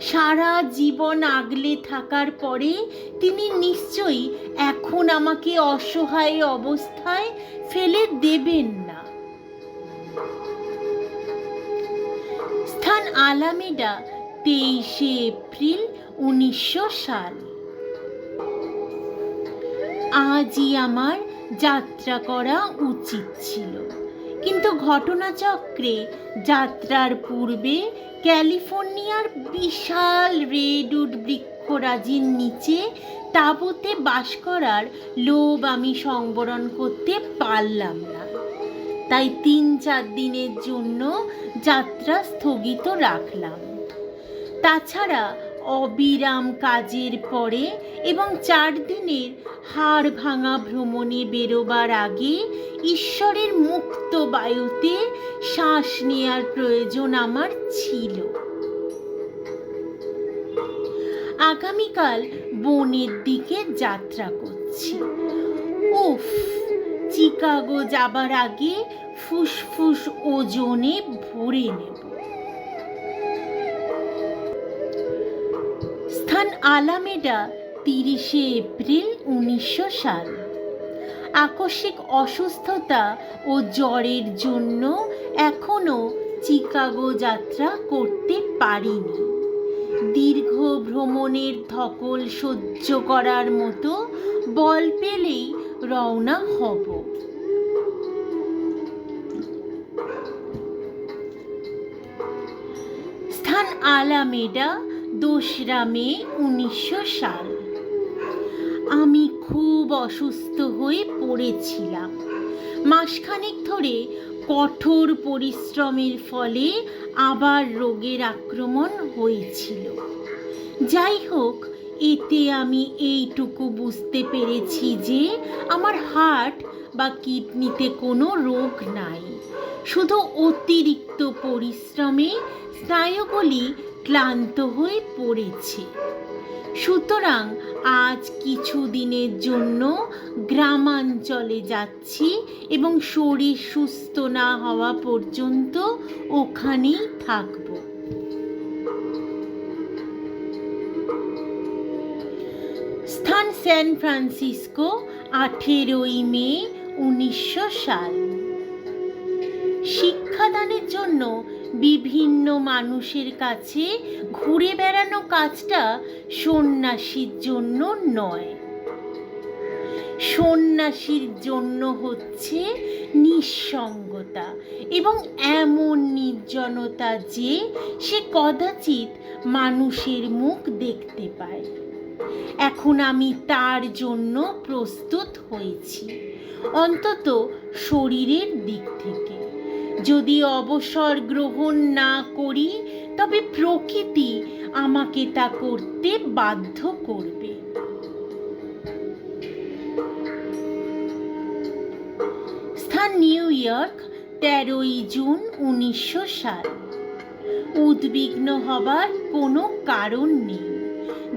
সারা জীবন আগলে থাকার পরে তিনি নিশ্চয়ই এখন আমাকে অসহায় অবস্থায় ফেলে দেবেন না। স্থান আলামেডা, 23 এপ্রিল 1900 সাল। আজই আমার যাত্রা করা উচিত ছিল, কিন্তু ঘটনাচক্রে যাত্রার পূর্বে ক্যালিফোর্নিয়ার বিশাল রেডউড বৃক্ষরাজির নিচে তাঁবুতে বাস করার লোভ আমি সংবরণ করতে পারলাম না। তাই 3-4 দিনের জন্য যাত্রা স্থগিত রাখলাম। তাছাড়া অবিরাম কাজের পরে এবং 4 দিনের হাড় ভাঙা ভ্রমণে বেরোবার আগে ঈশ্বরের মুক্ত বায়ুতে শ্বাস নেওয়ার প্রয়োজন আমার ছিল। আগামীকাল বনের দিকে যাত্রা করছি। উফ, চিকাগো যাবার আগে ফুসফুস ওজনে ভরে নেব। স্থান আলামেডা, 30 এপ্রিল 1900 সাল। আকস্মিক অসুস্থতা ও জ্বরের জন্য এখনো চিকাগো যাত্রা করতে পারিনি। দীর্ঘ ভ্রমণের ধকল সহ্য করার মতো বল পেলেই রওনা হব। স্থান আলামেডা, 2 মে 1900 সাল। আমি খুব অসুস্থ হয়ে পড়েছিলাম। মাসখানেক ধরে কঠোর পরিশ্রমের ফলে আবার রোগের আক্রমণ হয়েছিল। যাই হোক, এতে আমি এইটুকু বুঝতে পেরেছি যে আমার হার্ট বা কিডনিতে কোনো রোগ নাই। শুধু অতিরিক্ত পরিশ্রমে স্নায়ুগুলি ক্লান্ত হয়ে পড়েছে। সুতরাং আজ কিছু দিনের জন্য গ্রামাঞ্চলে যাচ্ছি এবং শরীর সুস্থ না হওয়া পর্যন্ত ওখানেই থাকব। স্থান স্যান ফ্রান্সিসকো, 18 মে 1900 সাল। শিক্ষাদানের জন্য বিভিন্ন মানুষের কাছে ঘুরে বেড়ানো কাজটা সন্ন্যাসীর জন্য নয়। সন্ন্যাসীর জন্য হচ্ছে নিঃসঙ্গতা এবং এমন নির্জনতা যে সে কদাচিৎ মানুষের মুখ দেখতে পায়। এখন আমি তার জন্য প্রস্তুত হয়েছি, অন্তত শরীরের দিক থেকে। যদি অবসর গ্রহণ না করি তবে প্রকৃতি আমাকে তা করতে বাধ্য করবে। স্থান নিউ ইয়র্ক, 13 জুন 1900 সাল। উদ্বিগ্ন হবার কোনো কারণ নেই।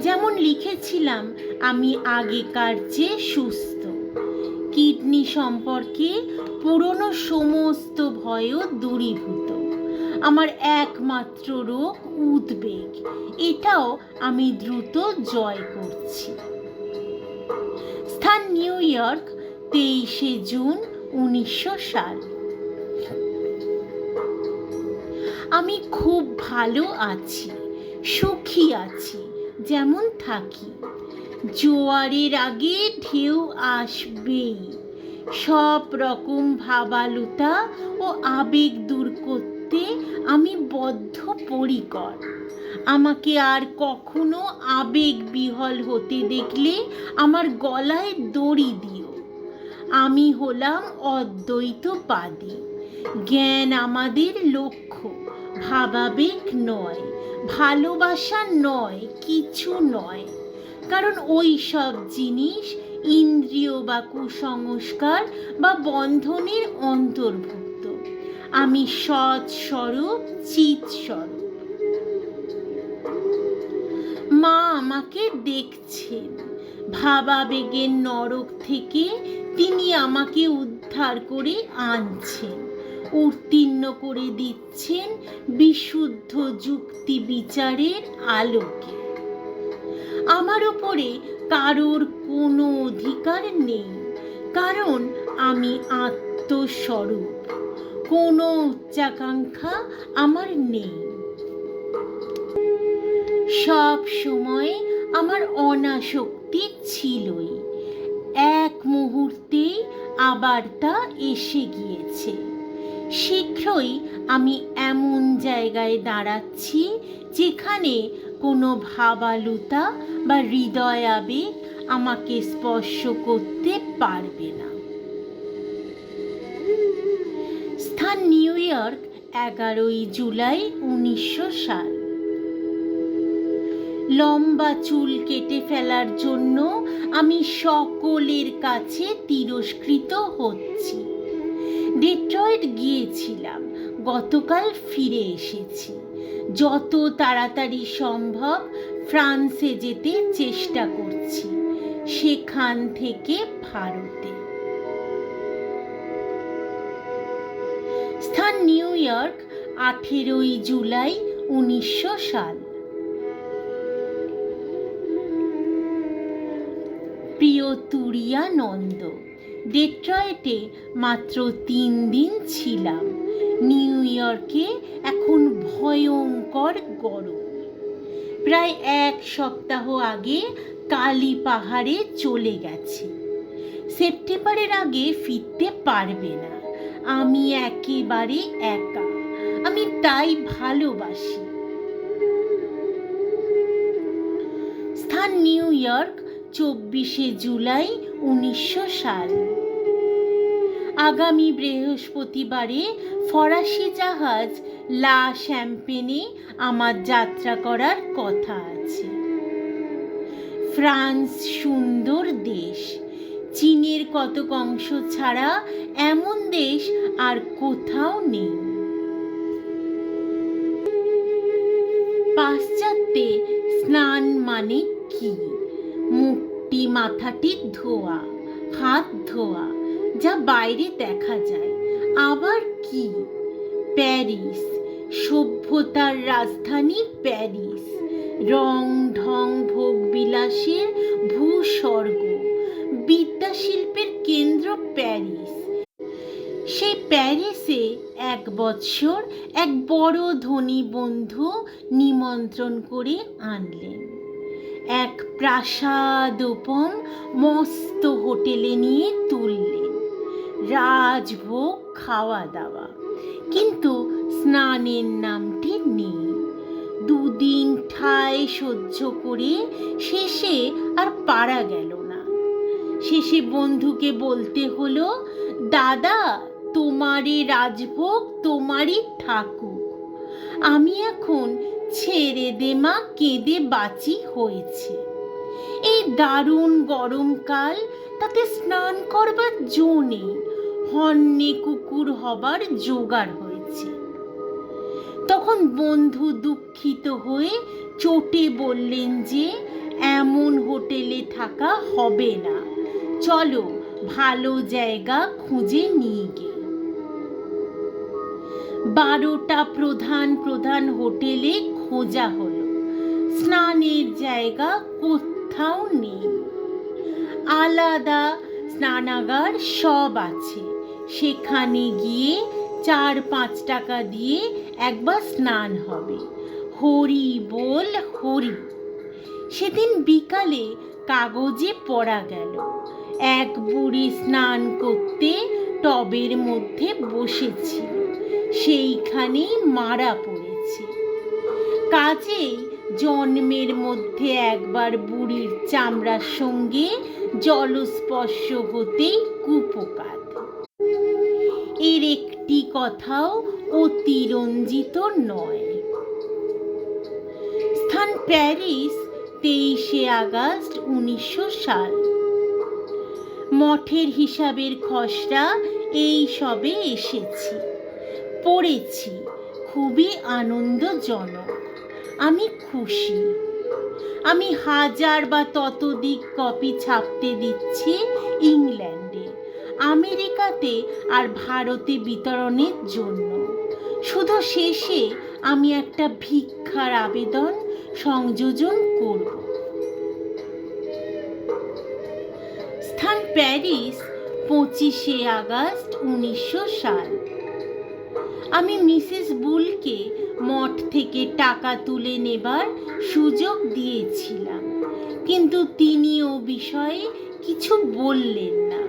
যেমন লিখেছিলাম, আমি আগেকার চেয়ে সুস্থ, কিডনি সম্পর্কে পুরনো সমস্ত ভয়ও দূরীভূত। আমার একমাত্র রোগ উদ্বেগ, এটাও আমি দ্রুত জয় করছি। স্থান নিউ ইয়র্ক, 23শে জুন 1900 সাল। আমি খুব ভালো আছি, সুখী আছি, যেমন থাকি। জোয়ারের আগে ঢেউ আসবেই। সব রকম ভাবালুতা ও আবেগ দূর করতে আমি বদ্ধপরিকর। আমাকে আর কখনো আবেগ বিহ্বল হতে দেখলে আমার গলায় দড়ি দিও। আমি হলাম অদ্বৈতবাদী। জ্ঞান আমাদের লক্ষ্য, ভাবাবেগ নয়, ভালোবাসা নয়, কিছু নয়। কারণ ওই সব জিনিস ইন্দ্রিয় বা কুসংস্কার বা বন্ধনের অন্তর্ভুক্ত। আমি সৎ স্বরূপ, চিৎ স্বরূপ। মা আমাকে দেখছেন। ভাবাবেগের নরক থেকে তিনি আমাকে উদ্ধার করে আনছেন, উত্তীর্ণ করে দিচ্ছেন বিশুদ্ধ যুক্তি বিচারের আলোকে। আমার উপরে কারোর কোনো অধিকার নেই, কারণ আমি আত্মস্বরূপ। কোনো উচ্চাকাঙ্ক্ষা আমার নেই। সব সময় আমার অনাসক্তি ছিলই, এক মুহূর্তেই আবার তা এসে গিয়েছে। শীঘ্রই আমি এমন জায়গায় দাঁড়াচ্ছি যেখানে কোনো ভাবালুতা বা হৃদয় আবেগ আমাকে স্পর্শ করতে পারবে না। স্থান নিউ ইয়র্ক, 11ই জুলাই 1900 সাল। লম্বা চুল কেটে ফেলার জন্য আমি সকলের কাছে তিরস্কৃত হচ্ছি। ডেট্রয়েট গিয়েছিলাম, গতকাল ফিরে এসেছি। যত তাড়াতাড়ি সম্ভব ফ্রান্সে যেতে চেষ্টা করছি, সেখান থেকে ভারতে। স্থান নিউ ইয়র্ক, 18ই জুলাই 1900 সাল। প্রিয় তুরিয়া নন্দ, ডেট্রয়েটে মাত্র 3 দিন ছিলাম। নিউ ইয়র্কে এখন ভয়ঙ্কর গরম। প্রায় 1 সপ্তাহ আগে কালী পাহাড়ে চলে গেছে। সেপ্টেম্বরের আগে ফিরতে পারবে না। আমি একেবারে একা, আমি তাই ভালোবাসি। স্থান নিউ ইয়র্ক, 24শে জুলাই 1900 সাল। আগামী বৃহস্পতিবারে ফরাসি জাহাজ লা শ্যাম্পেনে আমার যাত্রা করার কথা আছে। ফ্রান্স সুন্দর দেশ। চীনের কতক অংশ ছাড়া এমন দেশ আর কোথাও নেই। পাশ্চাত্যে স্নান মানে কি? মুখটি মাথাটি ধোয়া, হাত ধোয়া, যা বাইরে দেখা যায়। আবার কি? প্যারিস, সভ্যতার রাজধানী প্যারিস। রং ঢং ভোগ বিলাসের ভূস্বর্গ, বিদ্যাশিল্পের কেন্দ্র প্যারিস। সেই প্যারিসে 1 বৎসর এক বড় ধনী বন্ধু নিমন্ত্রণ করে আনলেন। এক প্রাসাদোপম মস্ত হোটেলে নিয়ে তুললেন। রাজভোগ, খাওয়া দাওয়া, কিন্তু স্নানের নামটি নেই। 2 দিন ঠায় সহ্য করে শেষে আর পারা গেল না। শেষে বন্ধুকে বলতে হলো, দাদা, তোমারই রাজভোগ তোমারই ঠাকুর। আমি এখন ছেড়ে দে মা, কেঁদে বাঁচি হয়েছে। এই দারুণ গরমকাল, তাতে স্নান করবার জো নেই। হন্যে কুকুর হবার জোগাড় হয়েছে। তখন বন্ধু দুঃখিত হয়ে চটে বললেন যে এমন হোটেলে থাকা হবে না, চলো ভালো জায়গা খুঁজে নিয়ে গে। 12টা প্রধান প্রধান হোটেলে খোঁজা হলো, স্নানের জায়গা কোথাও নেই। আলাদা স্নানাগার সব আছে, সেখানে গিয়ে 4-5 টাকা দিয়ে একবার স্নান হবে। হরি বল হরি। সেদিন বিকালে কাগজে পড়া গেল, এক বুড়ি স্নান করতে টবের মধ্যে বসেছিল, সেইখানেই মারা পড়েছে। কাজেই জন্মের মধ্যে একবার বুড়ির চামড়ার সঙ্গে জলস্পর্শ হতেই কুপোকাত। এর একটি কথাও অতিরঞ্জিত নয়। স্থান প্যারিস, 23শে আগস্ট 1900 সাল। মঠের হিসাবের খসড়া এই সবে এসেছি, পড়েছি, খুবই আনন্দজনক। আমি খুশি। আমি 1000 বা ততোধিক কপি ছাপতে দিচ্ছি ইংল্যান্ডে, আমেরিকাতে আর ভারতে বিতরণের জন্য। শুধু শেষে আমি একটা ভিক্ষার আবেদন সংযোজন করব। স্থান প্যারিস, 25শে আগস্ট 1900 সাল। আমি মিসেস বুলকে মঠ থেকে টাকা তুলে নেবার সুযোগ দিয়েছিলাম, কিন্তু তিনি ও বিষয়ে কিছু বললেন না।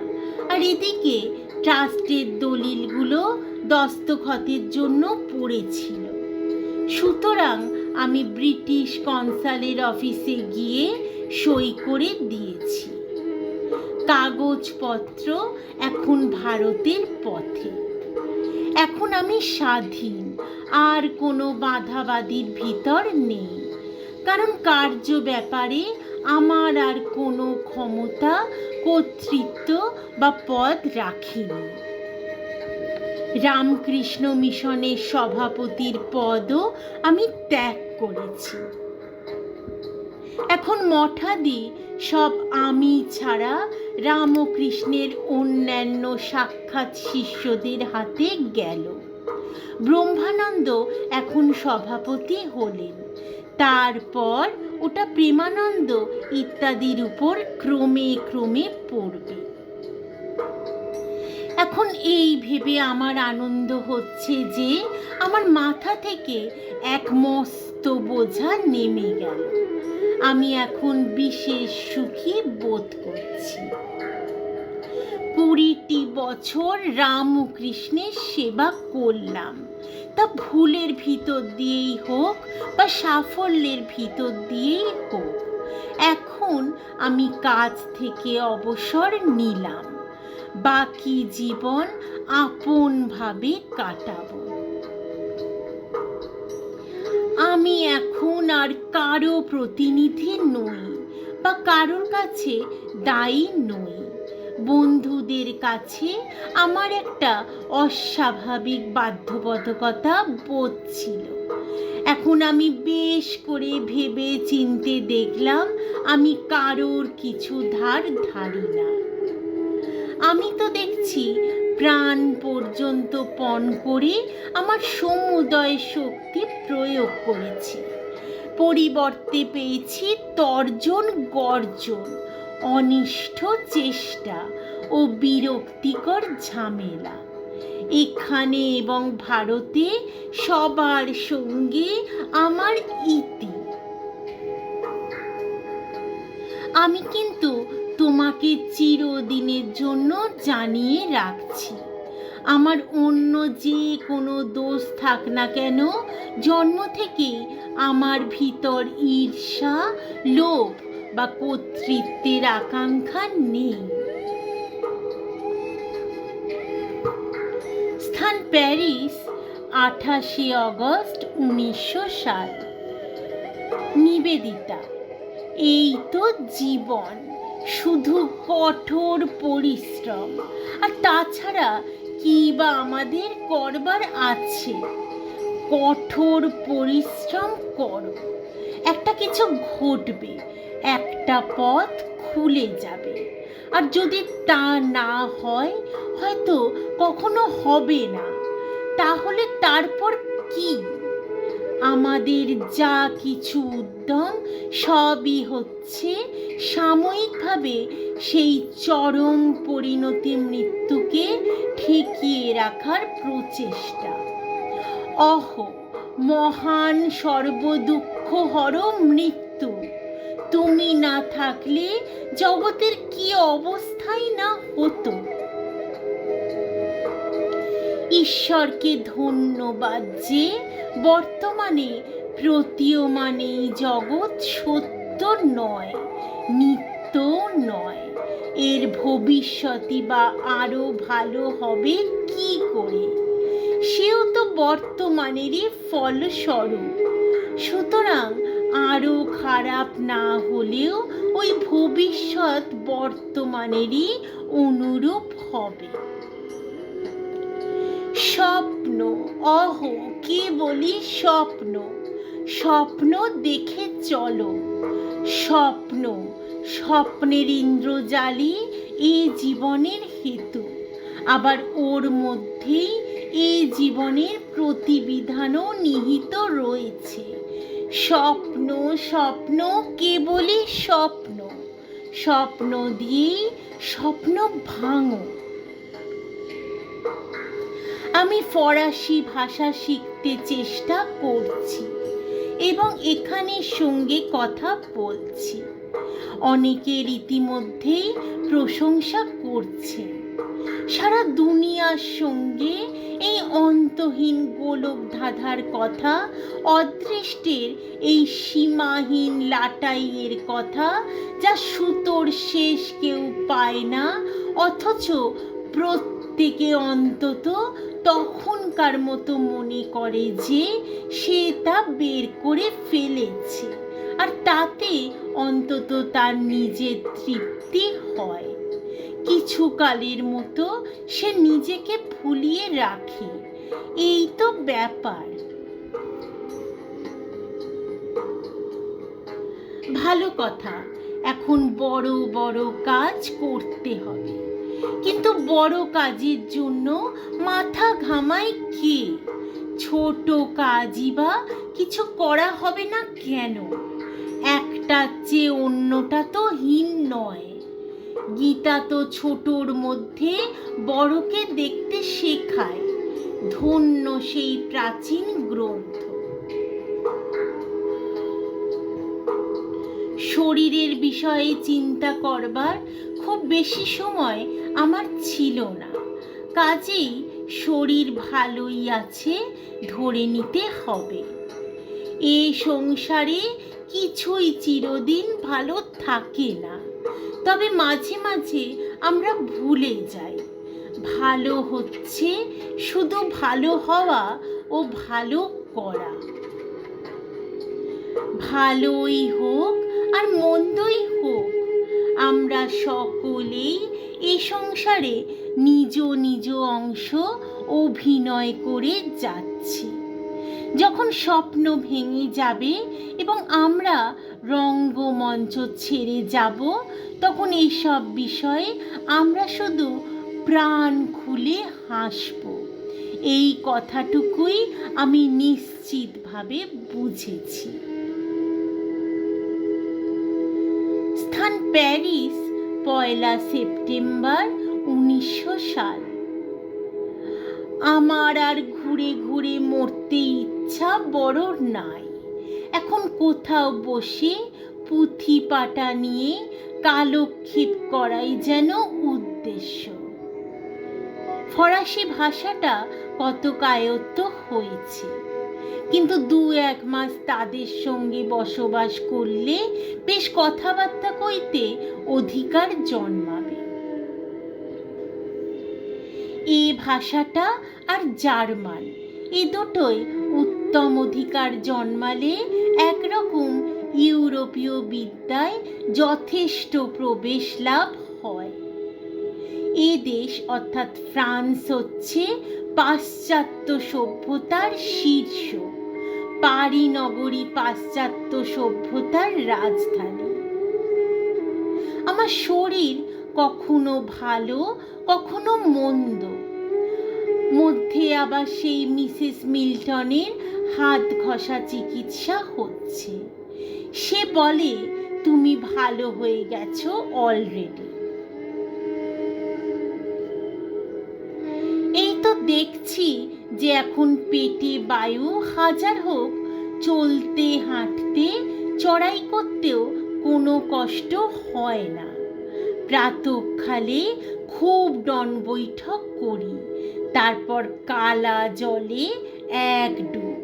আর এদিকে ট্রাস্টের দলিলগুলো দস্তখতের জন্য পড়েছিল। সুতরাং আমি ব্রিটিশ কনসালের অফিসে গিয়ে সই করে দিয়েছি। কাগজপত্র এখন ভারতের পথে। এখন আমি স্বাধীন, আর কোনো বাধাবাদির ভিতর নেই, কারণ কার্য ব্যাপারে আমার আর কোনো ক্ষমতা, কর্তৃত্ব বা পদ রাখিনি। রামকৃষ্ণ মিশনের সভাপতির পদও আমি ত্যাগ করেছি। এখন মঠাদি সব আমি ছাড়া রামকৃষ্ণের অন্যান্য সাক্ষাৎ শিষ্যদের হাতে গেল। ব্রহ্মানন্দ এখন সভাপতি হলেন, তারপর ওটা প্রেমানন্দ ইত্যাদির উপর ক্রমে ক্রমে পড়বে। এখন এই ভেবে আমার আনন্দ হচ্ছে যে আমার মাথা থেকে এক মস্ত বোঝা নেমে গেল। আমি এখন বিশেষ সুখী বোধ করছি। 20টি বছর রামকৃষ্ণের সেবা করলাম, তা ভুলের ভিতর দিয়েই হোক বা সাফল্যের ভিতর দিয়েই হোক। এখন আমি কাজ থেকে অবসর নিলাম, বাকি জীবন আপনভাবে কাটাবো। আমি এখন আর কারো প্রতিনিধি নই বা কারোর কাছে দায়ী নই। বন্ধুদের কাছে আমার একটা অস্বাভাবিক বাধ্যবাধকতা বোধ ছিল। এখন আমি বেশ করে ভেবে চিনতে দেখলাম আমি কারোর কিছু ধার ধারি না। আমি তো দেখছি প্রাণ পর্যন্ত পণ করে আমার সমুদয় শক্তি প্রয়োগ করেছি, পরিবর্তে পেয়েছি তর্জন গর্জন, অনিষ্ঠ চেষ্টা ও বিরক্তিকর ঝামেলা। এখানে এবং ভারতে সবার সঙ্গে আমার ইতি। আমি কিন্তু তোমাকে চিরদিনের জন্য জানিয়ে রাখছি, আমার অন্য যে কোনো দোষ থাক না কেন, জন্ম থেকেই আমার ভিতর ঈর্ষা, লোভ বা কর্তৃত্বের আকাঙ্ক্ষা নেই। স্থান প্যারিস, 28শে আগস্ট 1900 সাল। নিবেদিতা। এই তো জীবন, শুধু কঠোর পরিশ্রম, আর তাছাড়া কি বা আমাদের করবার আছে? কঠোর পরিশ্রম করো, একটা কিছু ঘটবে, একটা পথ খুলে যাবে, আর যদি তা না হয়, হয়তো কখনো হবে না, তাহলে তারপর কি? আমাদের যা কিছু উদ্যম সবই হচ্ছে সাময়িকভাবে সেই চরম পরিণতি মৃত্যুকে ঠেকিয়ে রাখার প্রচেষ্টা। অহ, মহান সর্বদুঃখহর মৃত্যু, তুমি না থাকলে জগতের কি অবস্থাই না হতো। ঈশ্বরকে ধন্যবাদ যে বর্তমানে প্রতীয়মান এই জগৎ সত্য নয়, নিত্য নয়। এর ভবিষ্যৎই বা আরো ভালো হবে কি করে? সেও তো বর্তমানেরই ফলস্বরূপ। সুতরাং আরো খারাপ না হলেও ওই ভবিষ্যৎ বর্তমানেরই অনুরূপ হবে। স্বপ্ন, অহ, কে বলি স্বপ্ন, স্বপ্ন দেখে চলো। স্বপ্ন, স্বপ্নের ইন্দ্রজালী এ জীবনের হেতু, আবার ওর মধ্যেই এ জীবনের প্রতিবিধানও নিহিত রয়েছে। স্বপ্ন, স্বপ্ন, কেবলই স্বপ্ন, স্বপ্ন দিয়েই স্বপ্ন ভাঙো। আমি ফরাসি ভাষা শিখতে চেষ্টা করছি এবং এখানের সঙ্গে কথা বলছি। অনেকের ইতিমধ্যেই প্রশংসা করছে। সারা দুনিয়ার সঙ্গে এই অন্তহীন গোলক ধাঁধার কথা, অদৃষ্টের এই সীমাহীন লাটাইয়ের কথা, যা সুতোর শেষ কেউ পায় না, অথচ প্রত্যেকে অন্তত তখনকার মতো মনে করে যে সে তা বের করে ফেলেছে, আর তাতে অন্তত তার নিজের তৃপ্তি হয়। কিছু কালের মতো সে নিজেকে ভুলিয়ে রাখে। এই তো ব্যাপার। ভালো কথা, এখন বড় বড় কাজ করতে হবে, কিন্তু বড় কাজের জন্য মাথা ঘামায় কে? ছোট কাজই বা কিছু করা হবে না কেন? একটার চেয়ে অন্যটা তো হীন নয়। গীতা তো ছোটর মধ্যে বড়কে দেখতে শেখায়। ধন্য সেই প্রাচীন গ্রন্থ। শরীরের বিষয়ে চিন্তা করবার খুব বেশি সময় আমার ছিল না, কাজেই শরীর ভালোই আছে ধরে নিতে হবে। এই সংসারে কিছুই চিরদিন ভালো থাকে না, তবে মাঝে মাঝে আমরা ভুলে যাই ভালো হচ্ছে শুধু ভালো হওয়া ও ভালো করা। ভালোই হোক আর মন্দই হোক, আমরা সকলেই এই সংসারে নিজ নিজ অংশ অভিনয় করে যাচ্ছি। যখন স্বপ্ন ভেঙে যাবে এবং আমরা রঙ্গমঞ্চ ছেড়ে যাব, তখন এইসব বিষয়ে আমরা শুধু প্রাণ খুলে হাসব। এই কথাটুকুই আমি নিশ্চিতভাবে বুঝেছি। স্থান প্যারিস, 1 সেপ্টেম্বর 1900 সাল। আমার আর ঘুরে ঘুরে মরতে ইচ্ছা বড় নাই। এখন কোথাও বসে পুঁথি পাটা নিয়ে কালক্ষেপ করাই যেন উদ্দেশ্য। ফরাসি ভাষাটা কত আয়ত্ত হয়েছে, কিন্তু 2-1 মাস তাদের সঙ্গে বসবাস করলে বেশ কথাবার্তা কইতে অধিকার জন্মাবে। এই ভাষাটা আর জার্মান, এই দুটোই উত্তম অধিকার জন্মালে একরকম ইউরোপীয় বিদ্যায় যথেষ্ট প্রবেশ লাভ হয়। এ দেশ অর্থাৎ ফ্রান্স হচ্ছে পাশ্চাত্য সভ্যতার শীর্ষ। পারি নগরী পাশ্চাত্য সভ্যতার রাজধানী। আমার শরীর কখনো ভালো কখনো মন্দ। মধ্যে আবার সেই মিসেস মিল্টনের হাত ঘষা চিকিৎসা হচ্ছে। সে বলে তুমি ভালো হয়ে গেছো অলরেডি। এই তো দেখছি যে এখন পেটে বায়ু, হাজার হোক চলতে হাঁটতে চড়াই করতেও কোনো কষ্ট হয় না। প্রাতঃকালে খুব ডন বৈঠক করি, তারপর কালা জলে এক ডুব।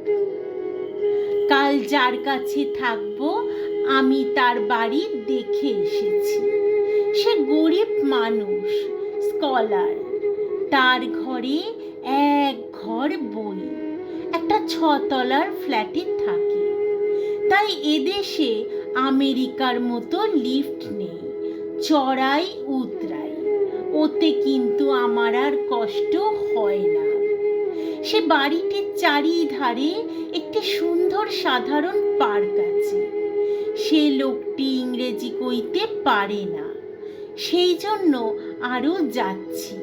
কাল যার কাছে থাকবো আমি তার বাড়ি দেখে এসেছি। সে গরিব মানুষ, স্কলার। তার ঘরে এক ঘর বই, একটা 6 তলার ফ্ল্যাটে থাকে। তাই এদেশে আমেরিকার মতো লিফট নেই, চড়াই উতরাই। ওতে কিন্তু আমার আর কষ্ট হয় না। সে বাড়িটির চারিধারে একটি সুন্দর সাধারণ পার্ক আছে। সে লোকটি ইংরেজি কইতে পারে না, সেই জন্য আরও যাচ্ছি।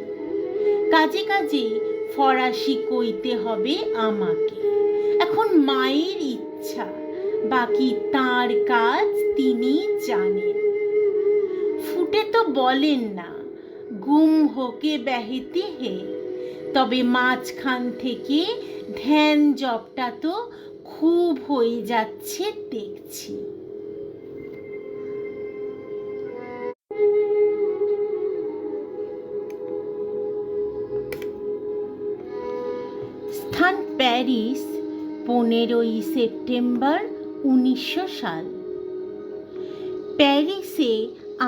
কাজে কাজে ফরাসি কইতে হবে আমাকে। এখন মায়ের ইচ্ছা, বাকি তার কাজ তিনি জানেন। ফুটে তো বলেন না, গুম হোকে বেহেতি হে, তবে মাঝখান থেকে ধ্যান জপটা তো খুব হয়ে যাচ্ছে দেখছি। স্থান প্যারিস, 15ই সেপ্টেম্বর 1900 সাল। প্যারিসে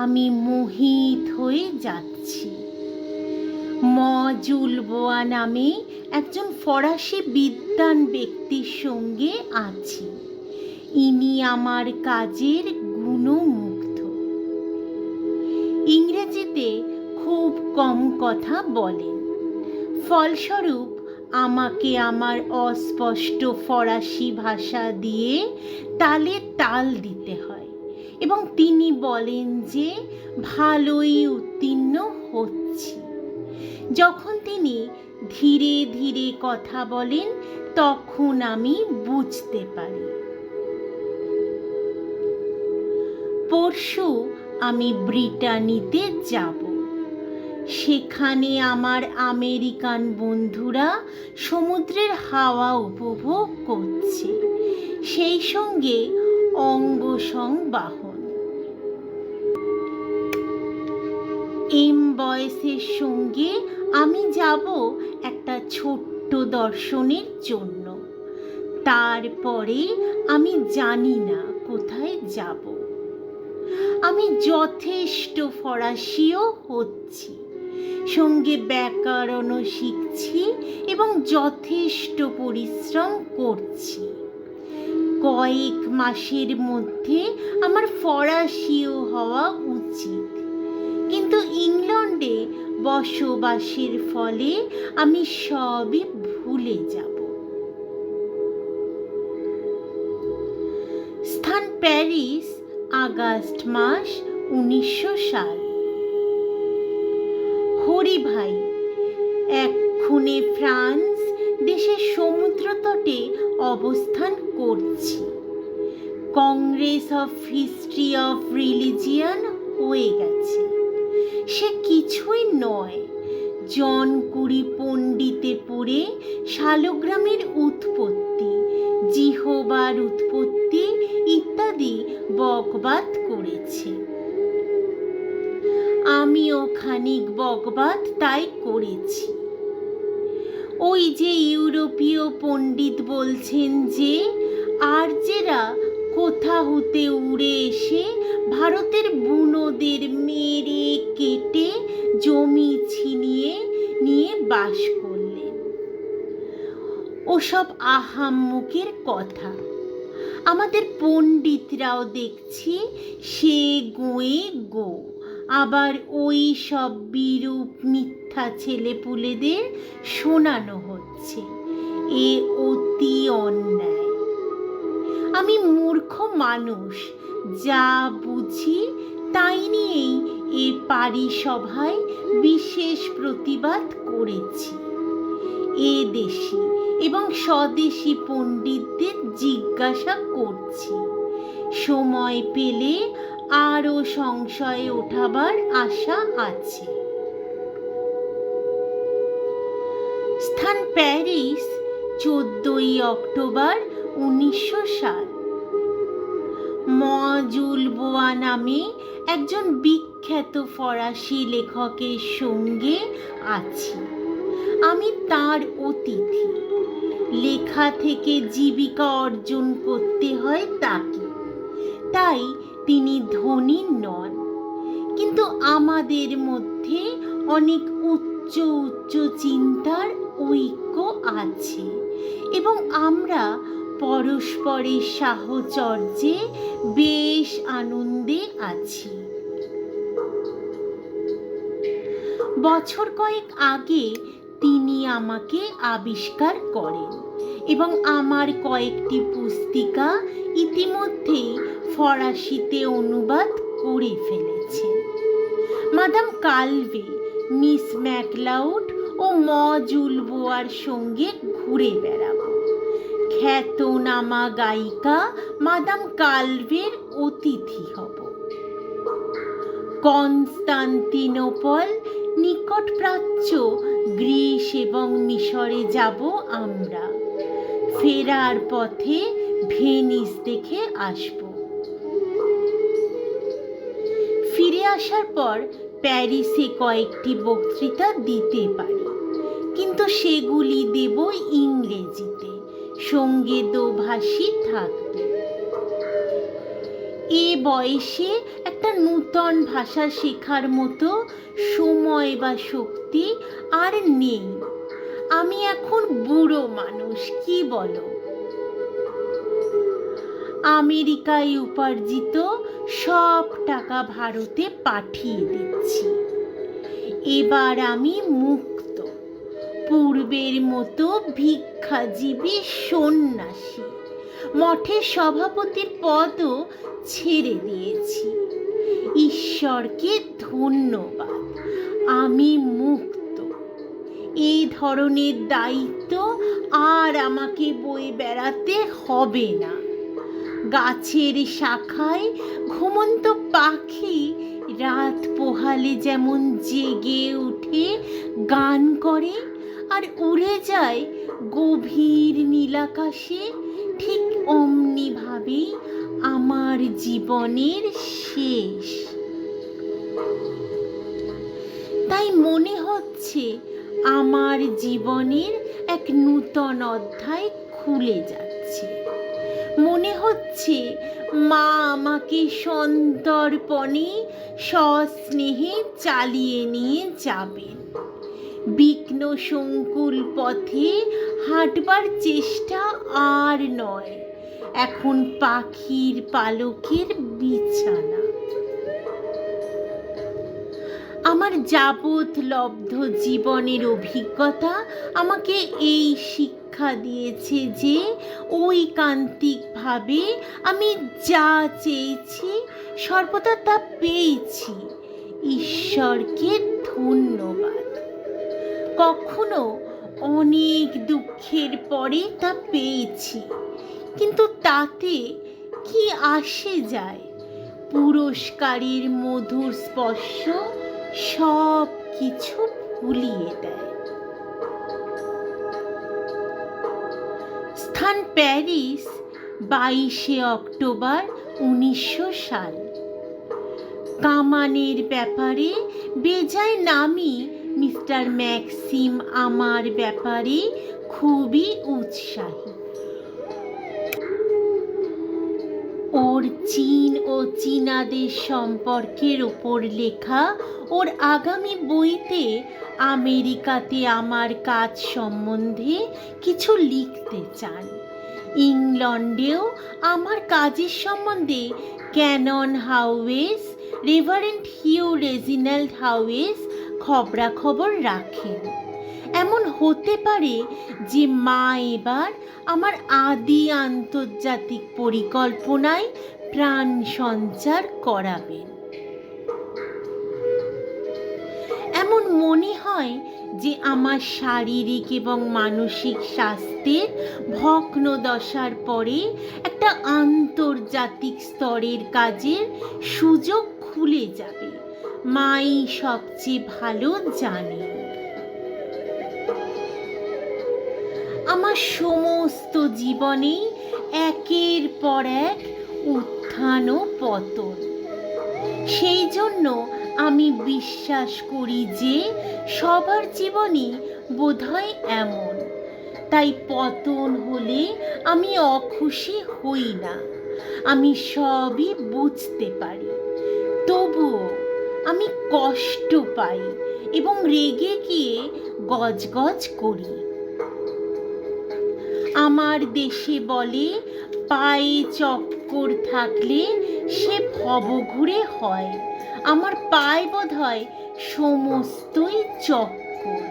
আমি মোহিত হয়ে যাচ্ছি। জুলবোয়া নামে একজন ফরাসি বিদ্বান ব্যক্তির সঙ্গে আছি। ইনি আমার কাজের গুণমুগ্ধ। ইংরেজিতে খুব কম কথা বলেন, ফলস্বরূপ আমাকে আমার অস্পষ্ট ফরাসি ভাষা দিয়ে তালে তাল দিতে হয়, এবং তিনি বলেন যে ভালোই উত্তীর্ণ হচ্ছি। যখন তিনি ধীরে ধীরে কথা বলেন তখন আমি বুঝতে পারি। পরশু আমি ব্রিটানিতে যাব। সেখানে আমার আমেরিকান বন্ধুরা সমুদ্রের হাওয়া উপভোগ করছে, সেই সঙ্গে অঙ্গ সংবাহন। বয়সের সঙ্গে আমি যাব একটা ছোট্ট দর্শনের জন্য। তারপরে আমি জানি না কোথায় যাব। আমি যথেষ্ট ফরাসিও হচ্ছি, সঙ্গে ব্যাকরণও শিখছি এবং যথেষ্ট পরিশ্রম করছি। কয়েক মাসের মধ্যে আমার ফরাসিও হওয়া উচিত, কিন্তু ইংল্যান্ডে বসবাসের ফলে আমি সবই ভুলে যাব। স্থান প্যারিস, আগস্ট মাস 1900 সাল। হরি ভাই, এক্ষণে ফ্রান্স দেশের সমুদ্র তটে অবস্থান করছি। Congress of history of religion হয়ে গেছে। সে কিছুই নয়, জন কুরি পণ্ডিতে পড়ে শালগ্রামের উৎপত্তি, জিহবার উৎপত্তি ইত্যাদি বকবাদ করেছে। আমিও খানিক বকবাদ তাই করেছি। ওই যে ইউরোপীয় পণ্ডিত বলছেন যে আর্যেরা কোথা হতে উড়ে এসে ভারতের বুনোদের মেরে কেটে জমি ছিনিয়ে নিয়ে বাস করলেন, ওসব আহাম্মকের কথা। আমাদের পণ্ডিতরাও দেখছি সে গোয়ে গো, আবার ওই সব বিরূপ মিথ্যা ছেলেপুলেদের শোনানো হচ্ছে। এ অতি অন্যায়। আমি মূর্খ মানুষ, যা বুঝি তাই নিয়েই এ তারই সভায় বিশেষ প্রতিবাদ করেছি। এ দেশি এবং স্বদেশী পণ্ডিতদের জিজ্ঞাসা করছি, সময় পেলে আরও সংশয়ে ওঠাবার আশা আছে। স্থান প্যারিস, 14ই অক্টোবর 1900 সাল। মজুল বোয়া নামে একজন বিখ্যাত ফরাসি লেখকের সঙ্গে আছি। আমি তার অতিথি। লেখা থেকে জীবিকা অর্জন করতে হয় তাকে, তাই তিনি ধনী নন। কিন্তু আমাদের মধ্যে অনেক উচ্চ উচ্চ চিন্তার ঐক্য আছে এবং আমরা পরস্পরের সাহচর্যে বেশ আনন্দে আছি। বছর কয়েক আগে তিনি আমাকে আবিষ্কার করেন এবং আমার কয়েকটি পুস্তিকা ইতিমধ্যেই ফরাসিতে অনুবাদ করে ফেলেছেন। মাদাম কালভে মিস ম্যাকলাউড ও মজুল বোয়ার সঙ্গে ঘুরে বেড়াবো। খ্যাতনামা গায়িকা মাদাম কালভের অতিথি হব। কনস্টান্তিনোপল, নিকট প্রাচ্য, গ্রিস এবং মিশরে যাব আমরা। ফেরার পথে ভেনিস দেখে আসব। ফিরে আসার পর প্যারিসে কয়েকটি বক্তৃতা দিতে পারি, কিন্তু সেগুলি দেব ইংরেজিতে, সঙ্গে দোভাষী থাকবে। এ বয়সে একটা নূতন ভাষা শেখার মতো সময় বা শক্তি আর নেই। আমি এখন বুড়ো মানুষ, কি বলো? আমেরিকায় উপার্জিত সব টাকা ভারতে পাঠিয়ে দিচ্ছি। এবার আমি মুক্ত, পূর্বের মতো ভিক্ষাজীবী সন্ন্যাসী। মঠের সভাপতির পদও ছেড়ে দিয়েছি। ঈশ্বরকে ধন্যবাদ, আমি মুক্ত। এই ধরনের দায়িত্ব আর আমাকে বয়ে বেড়াতে হবে না। গাছের শাখায় ঘুমন্ত পাখি রাত পোহালে যেমন জেগে উঠে গান করে আর উড়ে যায় গভীর নীলাকাশে, ঠিক অমনি ভাবেই আমার জীবনের শেষ। তাই মনে হচ্ছে আমার জীবনের এক নূতন অধ্যায় খুলে যাচ্ছে। মনে হচ্ছে মা আমাকে সন্তর্পণে সস্নেহে চালিয়ে নিয়ে যাবেন। বিঘ্ন সংকুল পথে হাঁটবার চেষ্টা আর নয়, এখন পাখির পালকের বিছানা। আমার যাবৎ লব্ধ জীবনের অভিজ্ঞতা আমাকে এই শিক্ষা দিয়েছে যে ঐকান্তিকভাবে আমি যা চেয়েছি সর্বদা তা পেয়েছি। ঈশ্বরকে ধন্যবাদ। কখনো অনেক দুঃখের পরে তা পেয়েছি, কিন্তু তাতে কি আসে যায়? পুরস্কারের মধুর স্পর্শ সব কিছু ভুলিয়ে দেয়। স্থান প্যারিস, 22শে অক্টোবর 1900 সাল। কামানের ব্যাপারে বেজায় নামি মিস্টার ম্যাক্সিম আমার ব্যাপারে খুবই উৎসাহী। ওর চীন ও চীনাদের সম্পর্কের ওপর লেখা ওর আগামী বইতে আমেরিকাতে আমার কাজ সম্বন্ধে কিছু লিখতে চান। ইংল্যান্ডেও আমার কাজের সম্বন্ধে ক্যানন হাউয়েস, রেভারেন্ড হিউ রেজিনাল্ড হাউয়েস খবরাখবর রাখেন। এমন হতে পারে যে মা এবার আমার আদি আন্তর্জাতিক পরিকল্পনায় প্রাণ সঞ্চার করাবেন। মনে হয় যে আমার শারীরিক এবং মানসিক স্বাস্থ্যের ভগ্নদশার পরে একটা আন্তর্জাতিক স্তরের কাজের সুযোগ খুলে যাবে। মাই সবচেয়ে ভালো জানে। আমার সমস্ত জীবনে একের পর এক উত্থান ও পতন। সেই জন্য আমি বিশ্বাস করি যে সবার জীবনই বোধহয় এমন। তাই পতন হলে আমি অখুশি হই না। আমি সবই বুঝতে পারি, তবুও আমি কষ্ট পাই এবং রেগে গিয়ে গজগজ করি। আমার দেশে বলে, পায়ে চক্কর থাকলে সে ভবঘুরে হয়। আমার পায়ে বোধ হয় সমস্তই চক্কর।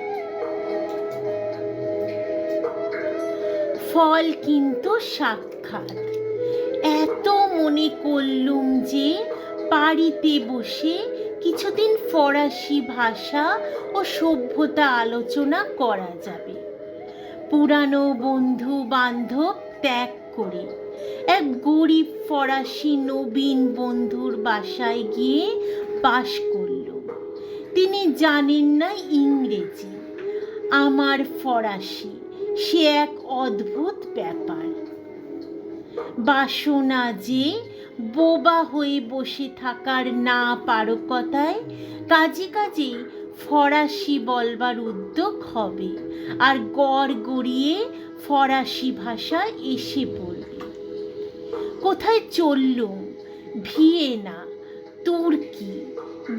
ফল কিন্তু সাক্ষাৎ। এত মনে করলুম যে বাড়িতে বসে কিছুদিন ফরাসি ভাষা ও সভ্যতা আলোচনা করা যাবে। পুরানো বন্ধু বান্ধব ত্যাগ করে এক গরিব ফরাসি নবীন বন্ধুর বাসায় গিয়ে বাস করলুম। তিনি জানেন না ইংরেজি, আমার ফরাসি। সে এক অদ্ভুত ব্যাপার। বাসনা যে বোবা হয়ে বসে থাকার না পারকতায় কাজে কাজেই ফরাসি বলবার উদ্যোগ হবে, আর গড় গড়িয়ে ফরাসি ভাষা এসে পড়বে। কোথায় চললুম? ভিয়েনা, তুর্কি,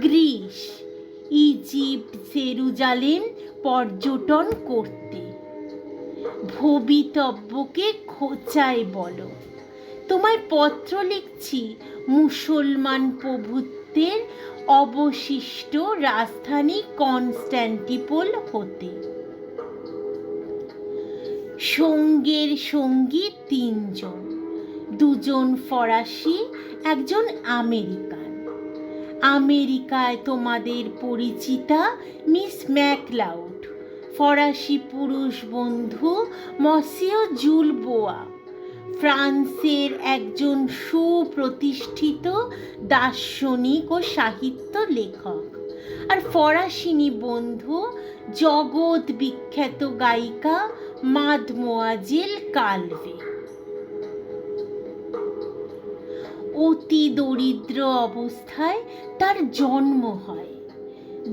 গ্রিস, ইজিপ্ট, জেরুজালেম পর্যটন করতে। ভবিতব্যকে খোঁচায় বলো। তোমায় পত্র লিখছি মুসলমান প্রভুত্বের অবশিষ্ট রাজধানী কনস্ট্যান্টিনোপল হতে। সঙ্গের সঙ্গী 3 জন, 2 জন ফরাসি, 1 জন আমেরিকান। আমেরিকায় তোমাদের পরিচিতা মিস ম্যাকলাউড, ফরাসি পুরুষ বন্ধু মসিও জুল বোয়া, ফ্রান্সের একজন সুপ্রতিষ্ঠিত দার্শনিক ও সাহিত্য লেখক, আর ফরাসিনী বন্ধু জগৎ বিখ্যাত গায়িকা মাদমোয়াজেল কালভে। অতি দরিদ্র অবস্থায় তার জন্ম হয়।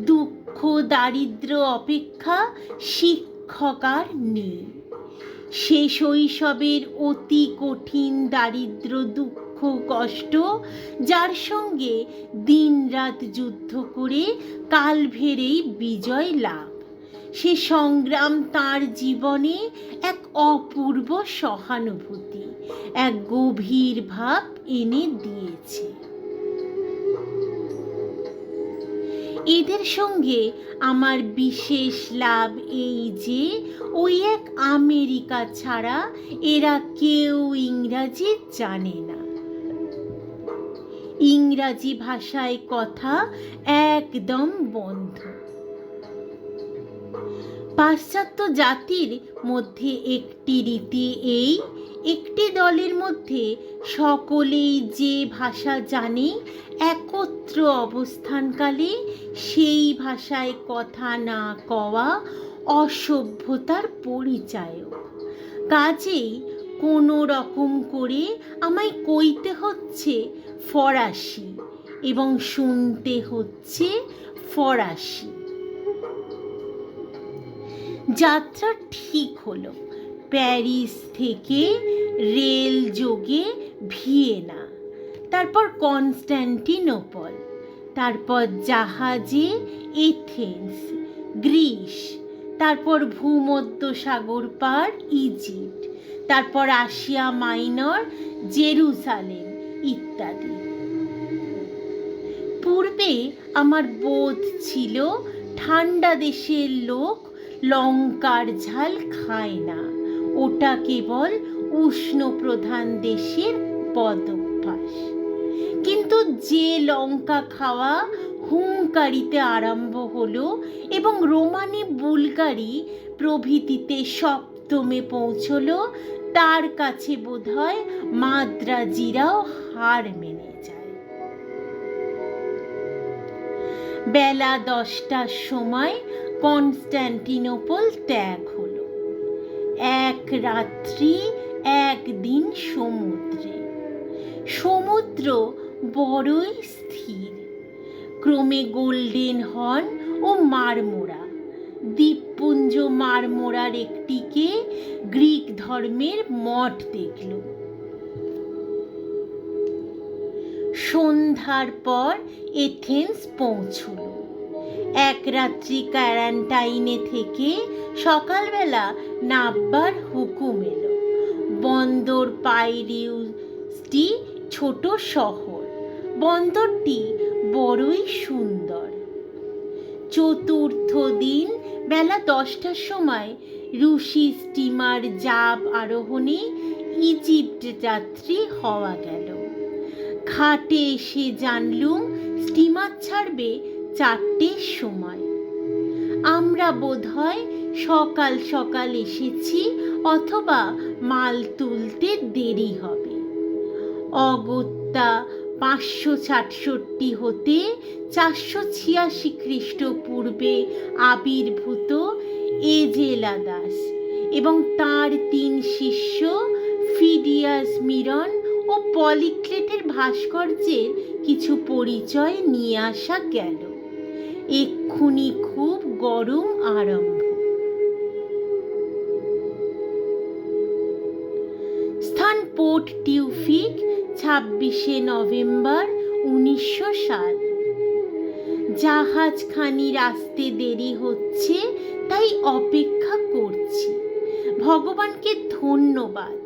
দুঃখ দারিদ্র অপেক্ষা শিক্ষক আর নেই। সে শৈশবের অতি কঠিন দারিদ্র দুঃখ কষ্ট, যার সঙ্গে দিনরাত যুদ্ধ করে কালভের এই বিজয় লাভ, সে সংগ্রাম তাঁর জীবনে এক অপূর্ব সহানুভূতি, এক গভীর ভাব এনে দিয়েছে। এদের সঙ্গে আমার বিশেষ লাভ এই যে ওই এক আমেরিকা ছাড়া এরা কেউ ইংরাজি জানে না। ইংরাজি ভাষায় কথা একদম বন্ধ। পাশ্চাত্য জাতির মধ্যে একটি রীতি এই, একটি দলের মধ্যে সকলেই যে ভাষা জানে, একত্র অবস্থানকালে সেই ভাষায় কথা না কওয়া অসভ্যতার পরিচায়ক। কাজেই কোনো রকম করে আমায় কইতে হচ্ছে ফরাসি এবং শুনতে হচ্ছে ফরাসি। যাত্রা ঠিক হলো। প্যারিস থেকে রেল যোগে ভিয়েনা, তারপর কনস্ট্যান্টিনোপল, তারপর জাহাজে এথেন্স, গ্রিস, তারপর ভূমধ্য সাগর পার ইজিপ্ট, তারপর আসিয়া মাইনর, জেরুজালেম ইত্যাদি। পূর্বে আমার বোধ ছিল ঠান্ডা দেশের লোক লঙ্কার ঝাল খায় না, ওটা কেবল উষ্ণ প্রধান দেশের বদভ্যাস। কিন্তু যে লঙ্কা খাওয়া হুঙ্কারিতে আরম্ভ হলো এবং রোমানি বুলগারি প্রভৃতিতে সপ্তমে পৌঁছলো। তার কাছে বোধহয় মাদ্রাজিরাও হার মেনে যায়। বেলা 10টার সময় কনস্ট্যান্টিনোপল ত্যাগ হলো। এক রাত্রি একদিন সমুদ্রে। সমুদ্র বড়ই স্থির। ক্রমে গোল্ডেন হর্ন ও মারমোরা, দ্বীপপুঞ্জ মারমোরার একটিকে গ্রিক ধর্মের মঠ দেখল। সন্ধ্যার পর এথেন্স পৌঁছল। এক রাত্রি ক্যারান্টাইনে থেকে সকালবেলা নাববার হুকুম এলো। বন্দর পাইরিউসটি ছোট শহর। বন্দরটি বড়ই সুন্দর। চতুর্থ দিন বেলা 10টার সময় রুশি স্টিমার জাব আরোহণে ইজিপ্ট যাত্রী হওয়া গেল। ঘাটে এসে জানলুম স্টিমার ছাড়বে 4টের সময়। আমরা বোধহয় সকাল সকাল এসেছি অথবা মাল তুলতে দেরি হবে। অগত্যা 566 হতে 486 খ্রিস্টপূর্বে আবির্ভূত এজেলাদাস এবং তাঁর 3 শিষ্য ফিডিয়াস মিরন ও পলিক্লেটের ভাস্কর্যের কিছু পরিচয় নিয়ে আসা গেল। এক্ষুনি খুব গরম আরম্ভ। স্থান পোর্ট টিউফিক, 26শে নভেম্বর 1900 সাল। জাহাজখানির আসতে দেরি হচ্ছে, তাই অপেক্ষা করছি। ভগবানকে ধন্যবাদ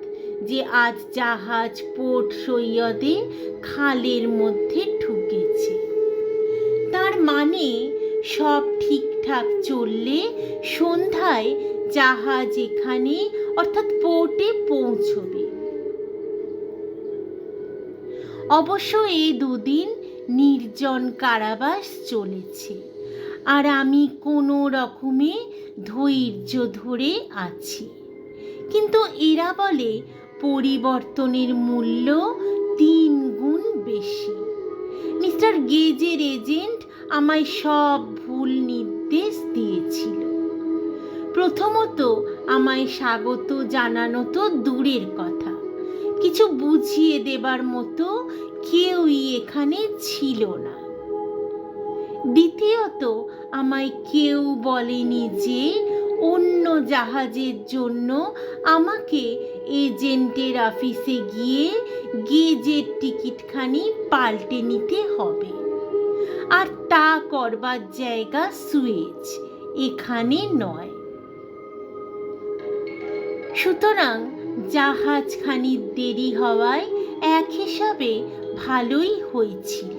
যে আজ জাহাজ পোর্ট সৈয়দে খালের মধ্যে ঢুকেছে। তার মানে সব ঠিকঠাক চললে সন্ধ্যায় জাহাজ এখানে অর্থাৎ পোর্টে পৌঁছবে। অবশ্য এই দুদিন নির্জন কারাবাস চলেছে, আর আমি কোনো রকমে ধৈর্য ধরে আছি। কিন্তু এরা বলে পরিবর্তনের মূল্য 3 গুণ বেশি। মিস্টার গেজের এজেন্ট আমায় সব ভুল নির্দেশ দিয়েছিল। প্রথমত আমায় স্বাগত জানানো তো দূরের কথা, কিছু বুঝিয়ে দেবার মতো কেউই এখানে ছিল না। দ্বিতীয়ত আমায় কেউ বলেনি যে অন্য জাহাজের জন্য আমাকে এজেন্টের অফিসে গিয়ে গেজের টিকিটখানি পাল্টে নিতে হবে, আর তা করবার জায়গা সুয়েজ, এখানে নয়। সুতরাং জাহাজখানির দেরি হওয়ায় এক হিসাবে ভালোই হয়েছিল।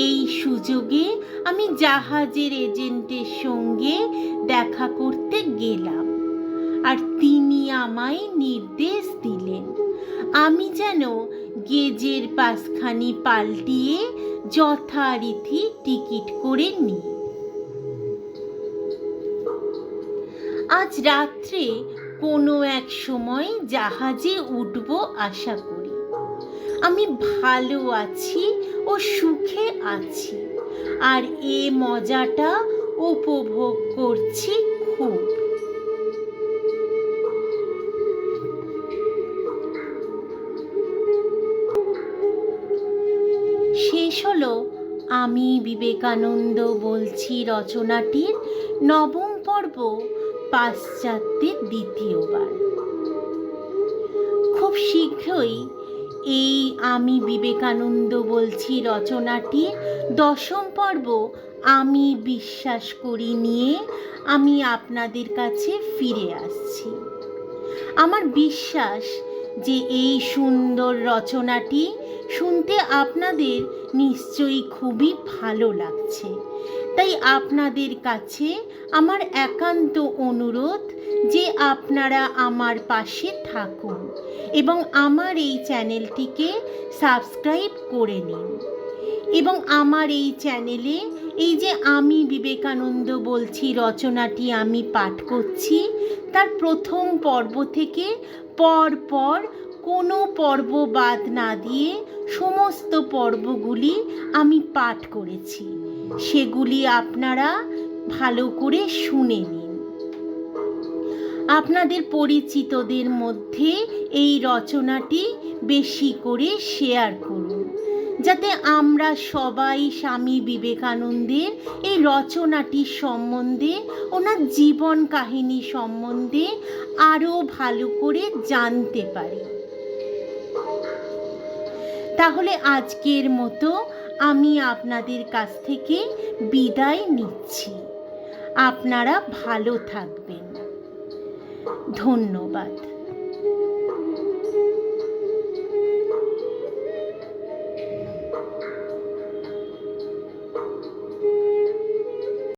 এই সুযোগে আমি জাহাজের এজেন্টের সঙ্গে দেখা করতে গেলাম, আর তিনি আমায় নির্দেশ দিলেন আমি যেন গেজের পাসখানি পাল্টিয়ে যথারীতি টিকিট করে নিই। আজ রাত্রে কোনো এক সময় জাহাজে উঠব আশা করি। আমি ভালো আছি ও সুখে আছি, আর এ মজাটা উপভোগ করছি খুব। শেষ হলো আমি বিবেকানন্দ বলছি রচনাটির 9ম পর্ব, পাশ্চাত্যের দ্বিতীয়বার। খুব শীঘ্রই এই আমি বিবেকানন্দ বলছি রচনাটির 10ম পর্ব আমি বিশ্বাস করি নিয়ে আমি আপনাদের কাছে ফিরে আসছি। আমার বিশ্বাস যে এই সুন্দর রচনাটি শুনতে আপনাদের নিশ্চয়ই খুবই ভালো লাগছে। তাই আপনাদের কাছে আমার একান্ত অনুরোধ যে আপনারা আমার পাশে থাকুন এবং আমার এই চ্যানেলটিকে সাবস্ক্রাইব করে নিন। এবং আমার এই চ্যানেলে এই যে আমি বিবেকানন্দ বলছি রচনাটি আমি পাঠ করছি, তার প্রথম পর্ব থেকে পর কোনো পর্ব বাদ না দিয়ে সমস্ত পর্বগুলি আমি পাঠ করেছি। সেগুলি আপনারা ভালো করে শুনে নিন। আপনাদের পরিচিতদের মধ্যে এই রচনাটি বেশি করে শেয়ার করুন, যাতে আমরা সবাই স্বামী বিবেকানন্দের এই রচনাটির সম্বন্ধে, ওনার জীবন কাহিনী সম্বন্ধে আরও ভালো করে জানতে পারি। তাহলে আজকের মতো আমি আপনাদের কাছ থেকে বিদায় নিচ্ছি। আপনারা ভালো থাকবেন। ধন্যবাদ।